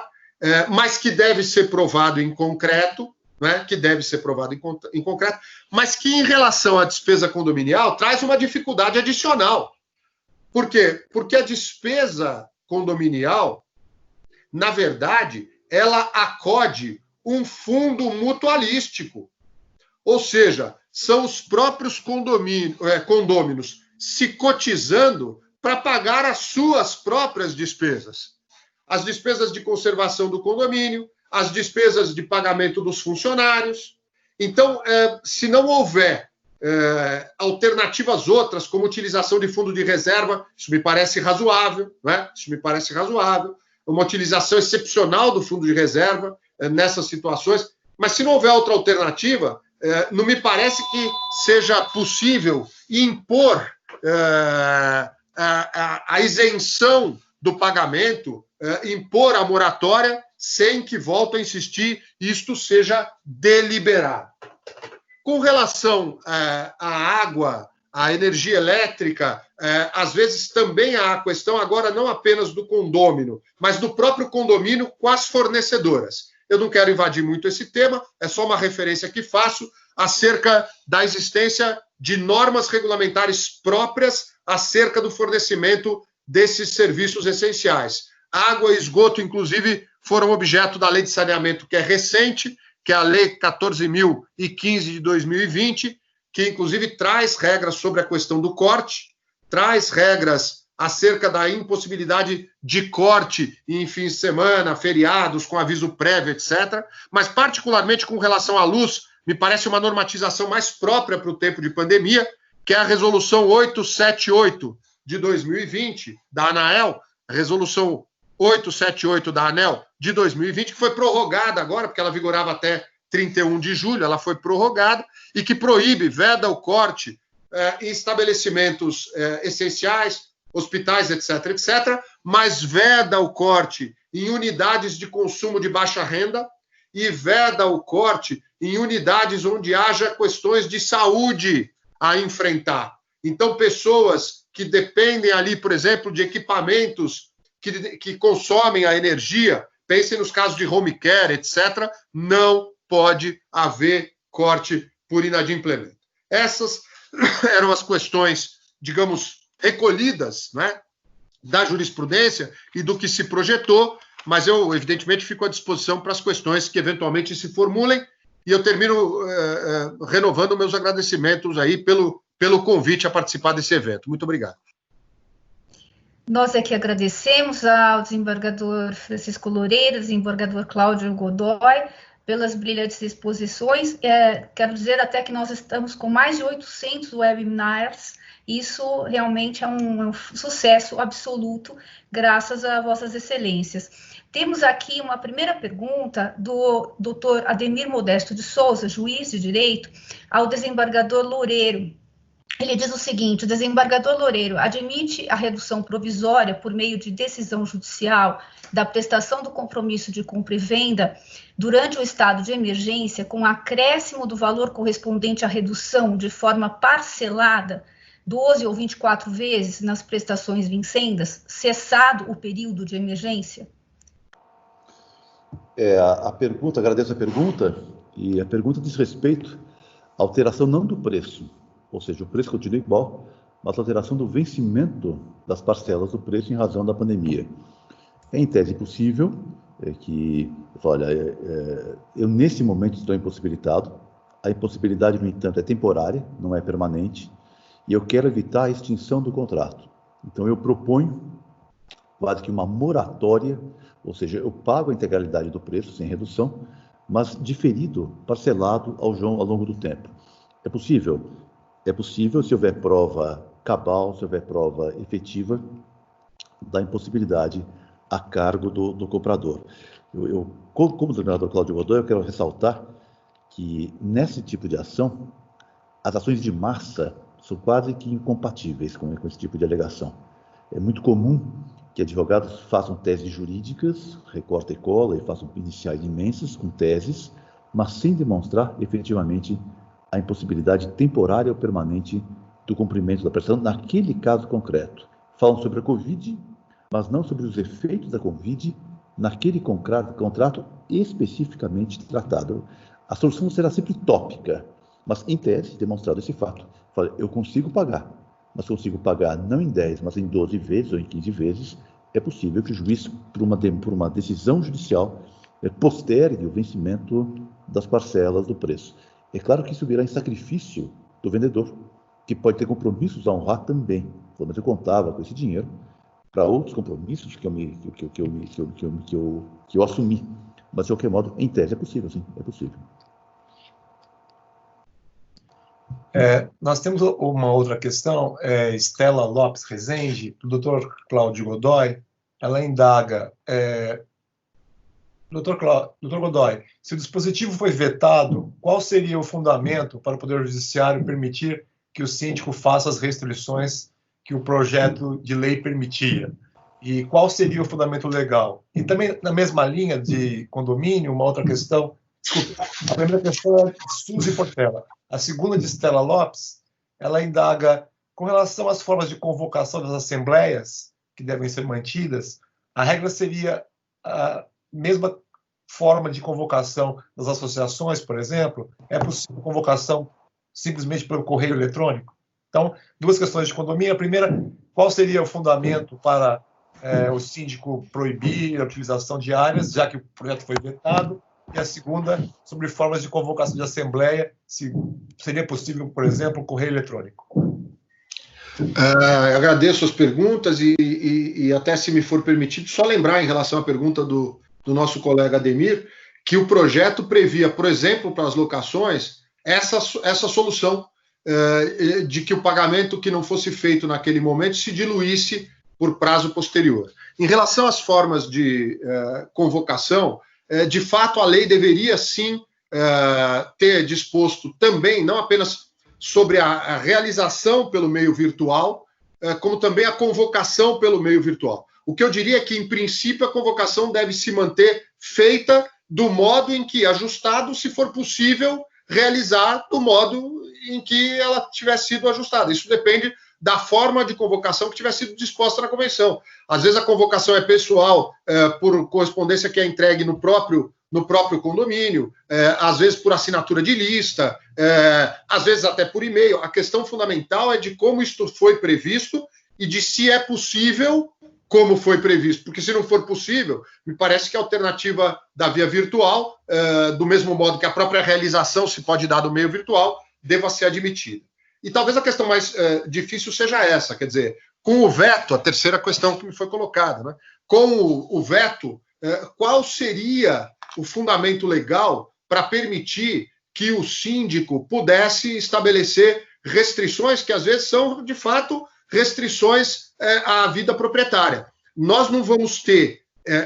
mas que deve ser provado em concreto, né? Que deve ser provado em concreto, mas que em relação à despesa condominial traz uma dificuldade adicional. Por quê? Porque a despesa condominial, na verdade, ela acode um fundo mutualístico. Ou seja, são os próprios condôminos se cotizando para pagar as suas próprias despesas. As despesas de conservação do condomínio, as despesas de pagamento dos funcionários. Então, se não houver alternativas outras, como utilização de fundo de reserva, isso me parece razoável, né? Isso me parece razoável. Uma utilização excepcional do fundo de reserva nessas situações. Mas se não houver outra alternativa, não me parece que seja possível impor a isenção do pagamento, impor a moratória, sem que, volto a insistir, isto seja deliberado. Com relação à água, a energia elétrica, às vezes também há a questão agora não apenas do condômino, mas do próprio condomínio com as fornecedoras. Eu não quero invadir muito esse tema, é só uma referência que faço acerca da existência de normas regulamentares próprias acerca do fornecimento desses serviços essenciais. Água e esgoto, inclusive, foram objeto da Lei de Saneamento, que é recente, que é a Lei 14.015 de 2020, que inclusive traz regras sobre a questão do corte, traz regras acerca da impossibilidade de corte em fins de semana, feriados, com aviso prévio, etc. Mas, particularmente com relação à luz, me parece uma normatização mais própria para o tempo de pandemia, que é a Resolução 878 de 2020, da ANAEL, a Resolução 878 da ANEEL de 2020, que foi prorrogada agora, porque ela vigorava até 31 de julho, ela foi prorrogada, e que proíbe, veda o corte em estabelecimentos essenciais, hospitais, etc., etc., mas veda o corte em unidades de consumo de baixa renda e veda o corte em unidades onde haja questões de saúde a enfrentar. Então, pessoas que dependem ali, por exemplo, de equipamentos que consomem a energia, pensem nos casos de home care, etc., não pode haver corte por inadimplemento. Essas eram as questões, digamos, recolhidas, né, da jurisprudência e do que se projetou, mas eu, evidentemente, fico à disposição para as questões que eventualmente se formulem, e eu termino renovando meus agradecimentos aí pelo convite a participar desse evento. Muito obrigado. Nós aqui agradecemos ao desembargador Francisco Loureiro, desembargador Cláudio Godoy, pelas brilhantes exposições. Quero dizer até que nós estamos com mais de 800 webinars. Isso realmente é um sucesso absoluto, graças a vossas excelências. Temos aqui uma primeira pergunta do Dr. Ademir Modesto de Souza, juiz de direito, ao desembargador Loureiro. Ele diz o seguinte: o desembargador Loureiro admite a redução provisória por meio de decisão judicial da prestação do compromisso de compra e venda durante o estado de emergência, com acréscimo do valor correspondente à redução de forma parcelada 12 ou 24 vezes nas prestações vincendas, cessado o período de emergência? Agradeço a pergunta, e a pergunta diz respeito à alteração não do preço, ou seja, o preço continua igual, mas a alteração do vencimento das parcelas do preço em razão da pandemia. É em tese possível que, olha, eu nesse momento estou impossibilitado, a impossibilidade, no entanto, é temporária, não é permanente, e eu quero evitar a extinção do contrato. Então, eu proponho quase que uma moratória, ou seja, eu pago a integralidade do preço, sem redução, mas diferido, parcelado ao longo do tempo. É possível? É possível se houver prova cabal, se houver prova efetiva da impossibilidade a cargo do comprador. Como desembargador Cláudio Godoy, eu quero ressaltar que, nesse tipo de ação, as ações de massa são quase que incompatíveis com esse tipo de alegação. É muito comum que advogados façam teses jurídicas, recorta e cola, e façam iniciais imensas com teses, mas sem demonstrar efetivamente a impossibilidade temporária ou permanente do cumprimento da prestação naquele caso concreto. Falam sobre a Covid, mas não sobre os efeitos da Covid naquele contrato especificamente tratado. A solução será sempre tópica, mas em tese, demonstrado esse fato, eu consigo pagar, mas consigo pagar não em 10, mas em 12 vezes ou em 15 vezes, é possível que o juiz, por uma decisão judicial, postere o vencimento das parcelas do preço. É claro que isso virá em sacrifício do vendedor, que pode ter compromissos a honrar também. Mas eu contava com esse dinheiro para outros compromissos que eu assumi. Mas, de qualquer modo, em tese é possível, sim, é possível. Nós temos uma outra questão, Estela Lopes Rezende, do Dr. Cláudio Godoy. Ela indaga, Dr. Godoy, se o dispositivo foi vetado, qual seria o fundamento para o Poder Judiciário permitir que o síndico faça as restrições que o projeto de lei permitia? E qual seria o fundamento legal? E também, na mesma linha de condomínio, uma outra questão. Desculpa, a primeira questão é de Suzy Portela. A segunda, de Estela Lopes, ela indaga com relação às formas de convocação das assembleias que devem ser mantidas. A regra seria a mesma forma de convocação das associações, por exemplo? É possível convocação simplesmente pelo correio eletrônico? Então, duas questões de condomínio. A primeira, qual seria o fundamento para o síndico proibir a utilização de áreas, já que o projeto foi vetado? E a segunda, sobre formas de convocação de assembleia, se seria possível, por exemplo, correio eletrônico. Agradeço as perguntas e até, se me for permitido, só lembrar em relação à pergunta do nosso colega Ademir, que o projeto previa, por exemplo, para as locações, essa solução de que o pagamento que não fosse feito naquele momento se diluísse por prazo posterior. Em relação às formas de convocação, de fato, a lei deveria, sim, ter disposto também, não apenas sobre a realização pelo meio virtual, como também a convocação pelo meio virtual. O que eu diria é que, em princípio, a convocação deve se manter feita do modo em que, ajustado, se for possível, realizar do modo em que ela tiver sido ajustada. Isso depende da forma de convocação que tiver sido disposta na convenção. Às vezes a convocação é pessoal, por correspondência que é entregue no próprio condomínio, às vezes por assinatura de lista, às vezes até por e-mail. A questão fundamental é de como isto foi previsto e de se é possível como foi previsto, porque se não for possível, me parece que a alternativa da via virtual, do mesmo modo que a própria realização se pode dar do meio virtual, deva ser admitida. E talvez a questão mais difícil seja essa, quer dizer, com o veto, a terceira questão que me foi colocada, né? Com o veto, qual seria o fundamento legal para permitir que o síndico pudesse estabelecer restrições que às vezes são, de fato, restrições à vida proprietária. Nós não vamos ter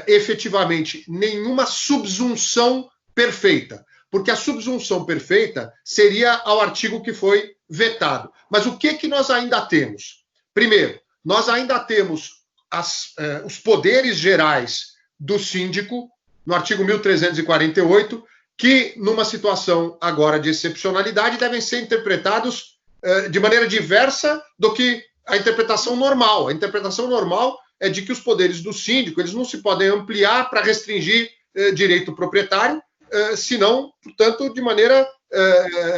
efetivamente nenhuma subsunção perfeita, porque a subsunção perfeita seria ao artigo que foi vetado. Mas o que nós ainda temos? Primeiro, nós ainda temos os poderes gerais do síndico, no artigo 1348, que, numa situação agora de excepcionalidade, devem ser interpretados de maneira diversa do que a interpretação normal. A interpretação normal é de que os poderes do síndico eles não se podem ampliar para restringir direito proprietário, senão, portanto, de maneira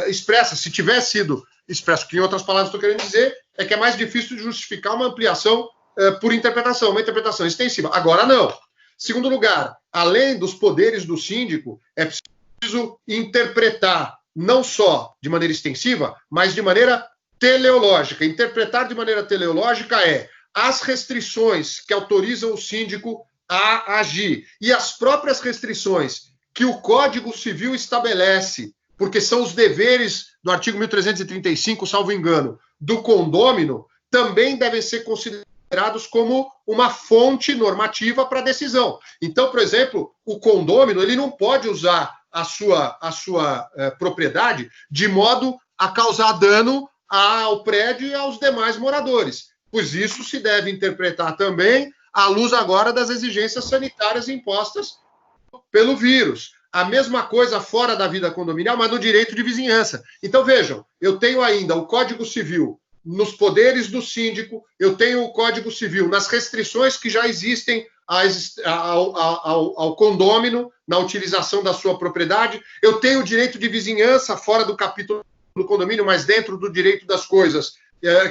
expressa. Se tiver sido expresso, que em outras palavras estou querendo dizer, é que é mais difícil de justificar uma ampliação por interpretação, uma interpretação extensiva. Agora, não. Segundo lugar, além dos poderes do síndico, é preciso interpretar não só de maneira extensiva, mas de maneira teleológica. Interpretar de maneira teleológica é as restrições que autorizam o síndico a agir e as próprias restrições que o Código Civil estabelece, porque são os deveres do artigo 1335, salvo engano, do condômino, também devem ser considerados como uma fonte normativa para a decisão. Então, por exemplo, o condômino ele não pode usar a sua propriedade de modo a causar dano ao prédio e aos demais moradores, pois isso se deve interpretar também à luz agora das exigências sanitárias impostas pelo vírus. A mesma coisa fora da vida condominial, mas no direito de vizinhança. Então, vejam, eu tenho ainda o Código Civil nos poderes do síndico, eu tenho o Código Civil nas restrições que já existem ao condômino na utilização da sua propriedade, eu tenho o direito de vizinhança fora do capítulo do condomínio, mas dentro do direito das coisas,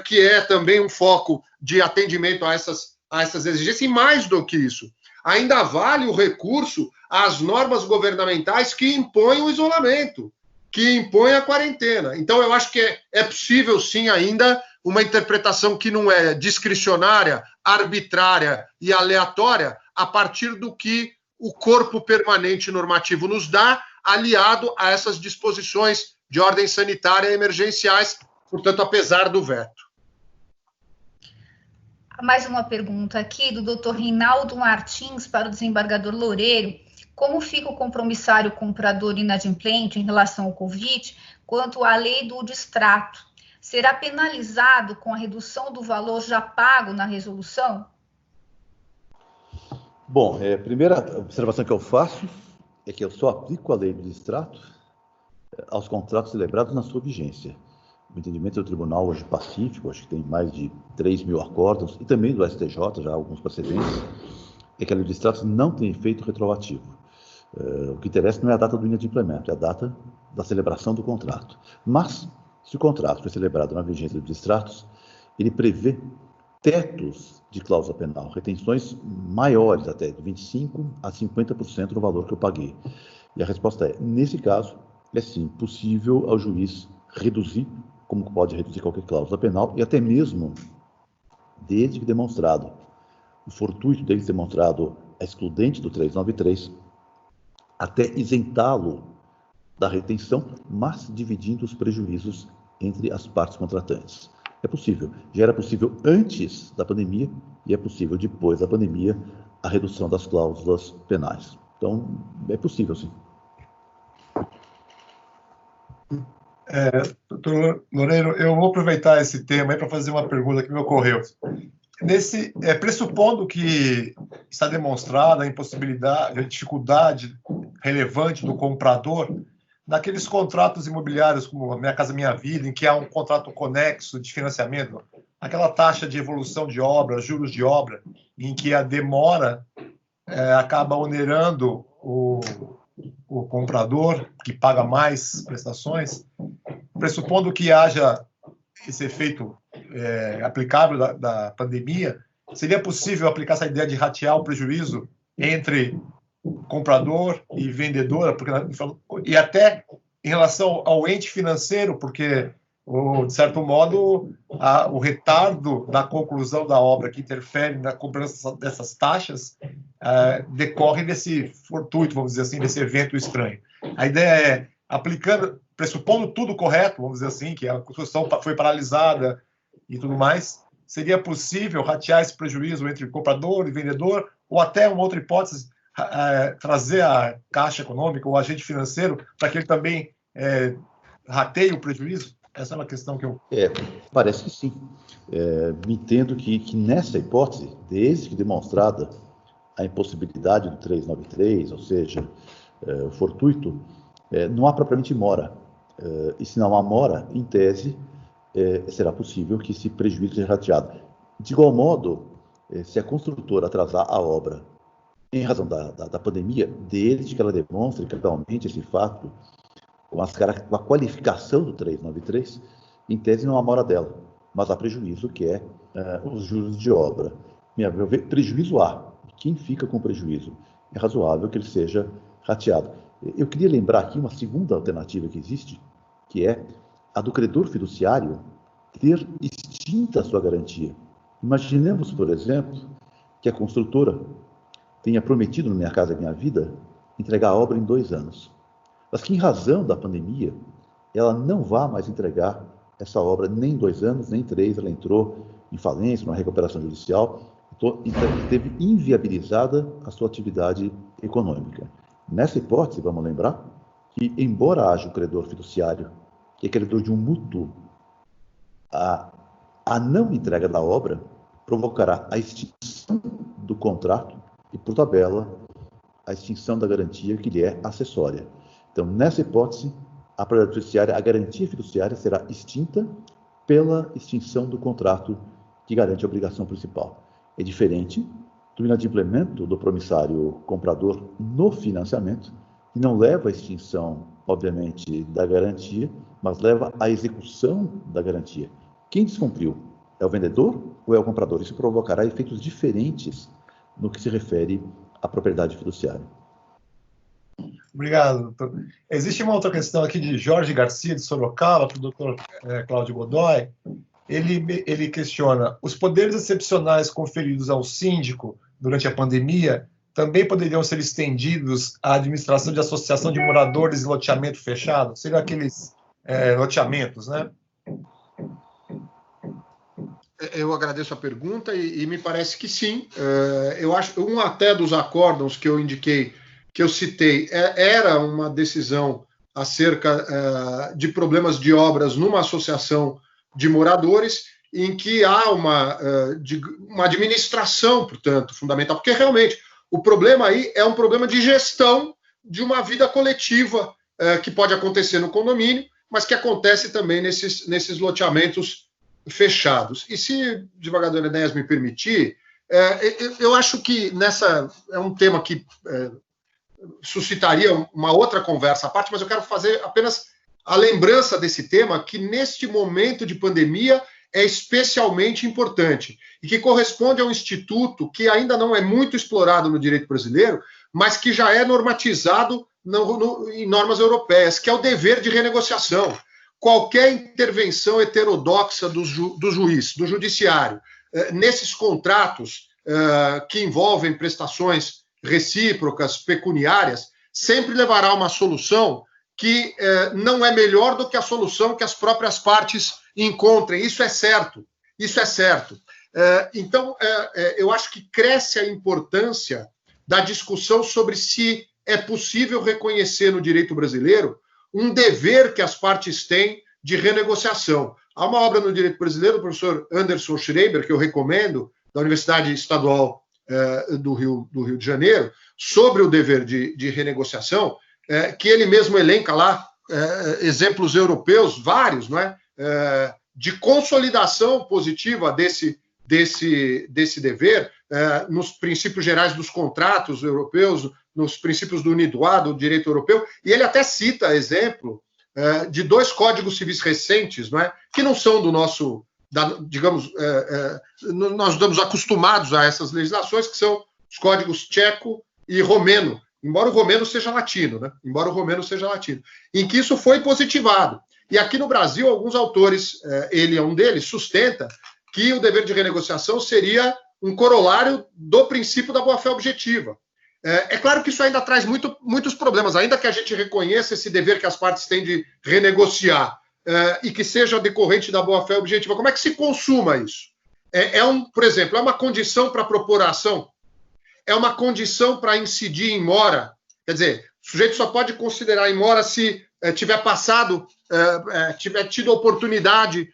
que é também um foco de atendimento a essas exigências, e mais do que isso, ainda vale o recurso às normas governamentais que impõem o isolamento, que impõem a quarentena. Então, eu acho que é possível, sim, ainda uma interpretação que não é discricionária, arbitrária e aleatória, a partir do que o corpo permanente normativo nos dá, aliado a essas disposições de ordem sanitária emergenciais, portanto, apesar do veto. Mais uma pergunta aqui do Dr. Rinaldo Martins para o desembargador Loureiro. Como fica o compromissário comprador inadimplente em relação ao Covid quanto à lei do distrato? Será penalizado com a redução do valor já pago na resolução? Bom, a primeira observação que eu faço é que eu só aplico a lei do distrato aos contratos celebrados na sua vigência. o entendimento do tribunal hoje pacífico, acho que tem mais de 3 mil acordos, e também do STJ, já alguns precedentes, é que a lei de distratos não tem efeito retroativo. O que interessa não é a data do inadimplemento, é a data da celebração do contrato. Mas, se o contrato foi celebrado na vigência dos distratos, ele prevê tetos de cláusula penal, retenções maiores até, de 25% a 50% do valor que eu paguei. E a resposta é, nesse caso, é sim possível ao juiz reduzir, como pode reduzir qualquer cláusula penal, e até mesmo, desde que demonstrado o fortuito, desde que demonstrado a excludente do 393, até isentá-lo da retenção, mas dividindo os prejuízos entre as partes contratantes. É possível. Já era possível antes da pandemia e é possível depois da pandemia a redução das cláusulas penais. Então, é possível, sim. Doutor Loureiro, eu vou aproveitar esse tema aí para fazer uma pergunta que me ocorreu. Pressupondo que está demonstrada a impossibilidade, a dificuldade relevante do comprador, naqueles contratos imobiliários como Minha Casa Minha Vida, em que há um contrato conexo de financiamento, aquela taxa de evolução de obra, juros de obra, em que a demora acaba onerando o comprador, que paga mais prestações, pressupondo que haja esse efeito aplicável da pandemia, seria possível aplicar essa ideia de ratear o prejuízo entre comprador e vendedor, e até em relação ao ente financeiro, porque, de certo modo, o retardo da conclusão da obra que interfere na cobrança dessas taxas decorre desse fortuito, vamos dizer assim, desse evento estranho. A ideia é, pressupondo tudo correto, vamos dizer assim, que a construção foi paralisada e tudo mais, seria possível ratear esse prejuízo entre comprador e vendedor, ou até uma outra hipótese, trazer a Caixa Econômica ou o agente financeiro para que ele também rateie o prejuízo? Essa é uma questão que eu... Parece que sim. Me entendo que nessa hipótese, desde que demonstrada a impossibilidade do 393, ou seja, o fortuito, não há propriamente mora. E se não há mora, em tese, será possível que esse prejuízo seja rateado. De igual modo, se a construtora atrasar a obra em razão da pandemia, desde que ela demonstre cabalmente esse fato, com a qualificação do 393, em tese não há mora dela, mas há prejuízo, que é os juros de obra. Meu ver, prejuízo há. Quem fica com prejuízo? É razoável que ele seja rateado. Eu queria lembrar aqui uma segunda alternativa que existe, que é a do credor fiduciário ter extinta a sua garantia. Imaginemos, por exemplo, que a construtora tenha prometido no Minha Casa Minha Vida entregar a obra em 2 anos. Mas que, em razão da pandemia, ela não vá mais entregar essa obra nem em 2 anos, nem em 3. Ela entrou em falência, numa recuperação judicial, e teve inviabilizada a sua atividade econômica. Nessa hipótese, vamos lembrar que, embora haja o credor fiduciário, que é credor de um mútuo, a não entrega da obra provocará a extinção do contrato e, por tabela, a extinção da garantia que lhe é acessória. Então, nessa hipótese, a propriedade fiduciária, a garantia fiduciária será extinta pela extinção do contrato que garante a obrigação principal. É diferente do inadimplemento do promissário comprador no financiamento, que não leva à extinção, obviamente, da garantia, mas leva à execução da garantia. Quem descumpriu? É o vendedor ou é o comprador? Isso provocará efeitos diferentes no que se refere à propriedade fiduciária. Obrigado, doutor. Existe uma outra questão aqui de Jorge Garcia, de Sorocaba, para o doutor Cláudio Godoy. Ele questiona: os poderes excepcionais conferidos ao síndico durante a pandemia também poderiam ser estendidos à administração de associação de moradores em loteamento fechado? Seriam aqueles loteamentos, né? Eu agradeço a pergunta e me parece que sim. Eu acho que até dos acórdãos que eu indiquei, que eu citei, era uma decisão acerca de problemas de obras numa associação de moradores, em que há uma administração, portanto, fundamental, porque realmente o problema aí é um problema de gestão de uma vida coletiva que pode acontecer no condomínio mas que acontece também nesses loteamentos fechados. E se o desembargador Enéas me permitir, eu acho que é um tema que suscitaria uma outra conversa à parte, mas eu quero fazer apenas a lembrança desse tema, que neste momento de pandemia é especialmente importante e que corresponde a um instituto que ainda não é muito explorado no direito brasileiro, mas que já é normatizado em normas europeias, que é o dever de renegociação. Qualquer intervenção heterodoxa do juiz, do judiciário, nesses contratos que envolvem prestações recíprocas, pecuniárias, sempre levará a uma solução que não é melhor do que a solução que as próprias partes encontrem. Isso é certo, isso é certo. Então, eu acho que cresce a importância da discussão sobre se é possível reconhecer no direito brasileiro um dever que as partes têm de renegociação. Há uma obra no direito brasileiro do professor Anderson Schreiber, que eu recomendo, da Universidade Estadual do Rio de Janeiro, sobre o dever de renegociação, que ele mesmo elenca lá exemplos europeus, vários, não é? De consolidação positiva desse dever, nos princípios gerais dos contratos europeus, nos princípios do UNIDROIT, do direito europeu, e ele até cita exemplo de 2 códigos civis recentes, não é? Que não são do nosso, digamos, nós estamos acostumados a essas legislações, que são os códigos tcheco e romeno, embora o romeno seja latino, né? Em que isso foi positivado. E aqui no Brasil, alguns autores, ele é um deles, sustenta que o dever de renegociação seria um corolário do princípio da boa-fé objetiva. É claro que isso ainda traz muitos problemas, ainda que a gente reconheça esse dever que as partes têm de renegociar e que seja decorrente da boa-fé objetiva. Como é que se consuma isso? Por exemplo, é uma condição para propor a ação? É uma condição para incidir em mora? Quer dizer, o sujeito só pode considerar em mora se tiver passado, tiver tido a oportunidade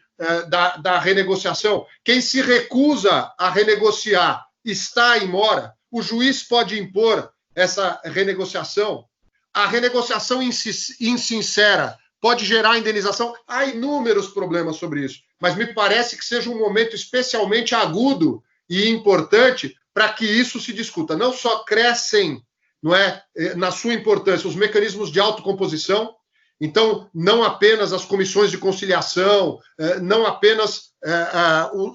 da renegociação. Quem se recusa a renegociar está em mora. O juiz pode impor essa renegociação. A renegociação insincera pode gerar indenização. Há inúmeros problemas sobre isso, mas me parece que seja um momento especialmente agudo e importante para que isso se discuta. Não só crescem, não é, na sua importância, os mecanismos de autocomposição, então, não apenas as comissões de conciliação, não apenas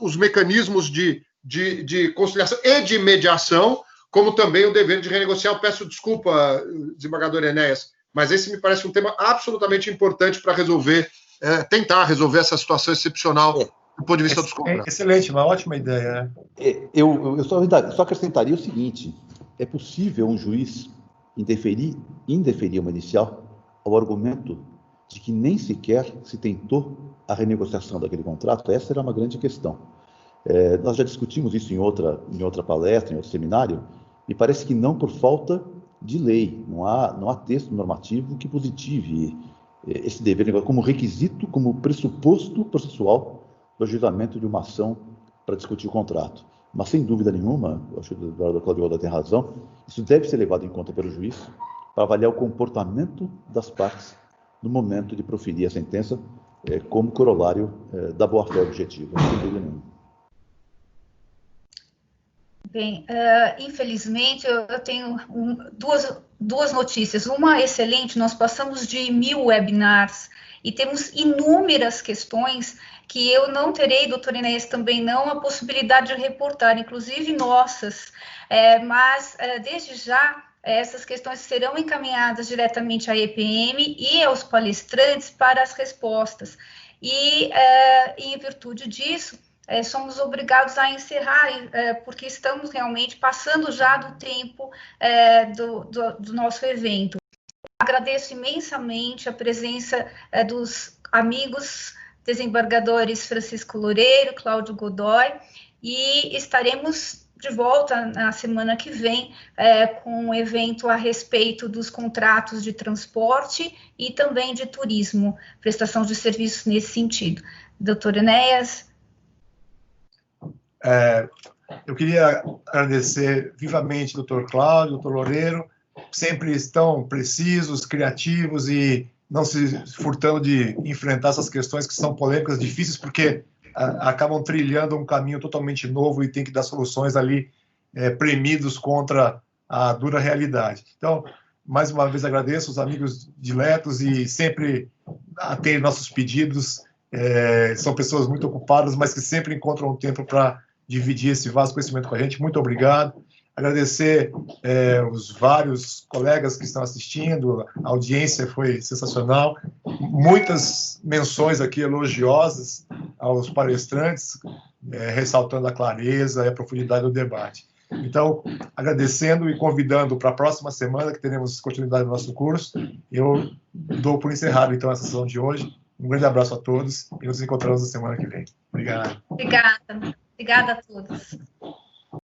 os mecanismos de conciliação e de mediação, como também o dever de renegociar. Eu peço desculpa, desembargador Enéas, mas esse me parece um tema absolutamente importante para tentar resolver essa situação excepcional do ponto de vista dos contratos. Excelente, uma ótima ideia. Eu só acrescentaria o seguinte: é possível um juiz indeferir uma inicial ao argumento de que nem sequer se tentou a renegociação daquele contrato? Essa era uma grande questão. Nós já discutimos isso em outra palestra, em outro seminário, e parece que não por falta de lei. Não há texto normativo que positive esse dever como requisito, como pressuposto processual do ajuizamento de uma ação para discutir o contrato. Mas, sem dúvida nenhuma, eu acho que o doutor Cláudio Godoy tem razão, isso deve ser levado em conta pelo juiz para avaliar o comportamento das partes no momento de proferir a sentença como corolário da boa-fé objetiva. Sem dúvida nenhuma. Bem, infelizmente, eu tenho duas notícias. Uma excelente: nós passamos de 1000 webinars e temos inúmeras questões que eu não terei, doutor Enéas também não, a possibilidade de reportar, inclusive nossas. Mas, desde já, essas questões serão encaminhadas diretamente à EPM e aos palestrantes para as respostas. E, em virtude disso, somos obrigados a encerrar, porque estamos realmente passando já do tempo do nosso evento. Agradeço imensamente a presença dos amigos desembargadores Francisco Loureiro, Cláudio Godoy, e estaremos de volta na semana que vem com um evento a respeito dos contratos de transporte e também de turismo, prestação de serviços nesse sentido. Doutor Enéas? Eu queria agradecer vivamente doutor Cláudio, doutor Loureiro, sempre estão precisos, criativos e não se furtando de enfrentar essas questões que são polêmicas, difíceis, porque acabam trilhando um caminho totalmente novo e tem que dar soluções ali premidos contra a dura realidade. Então, mais uma vez agradeço os amigos diletos e sempre atendem nossos pedidos. São pessoas muito ocupadas, mas que sempre encontram um tempo para dividir esse vasto conhecimento com a gente. Muito obrigado. Agradecer os vários colegas que estão assistindo, a audiência foi sensacional. Muitas menções aqui elogiosas aos palestrantes, ressaltando a clareza e a profundidade do debate. Então, agradecendo e convidando para a próxima semana, que teremos continuidade do nosso curso, eu dou por encerrado, então, essa sessão de hoje. Um grande abraço a todos e nos encontramos na semana que vem. Obrigado. Obrigada. Obrigada a todos.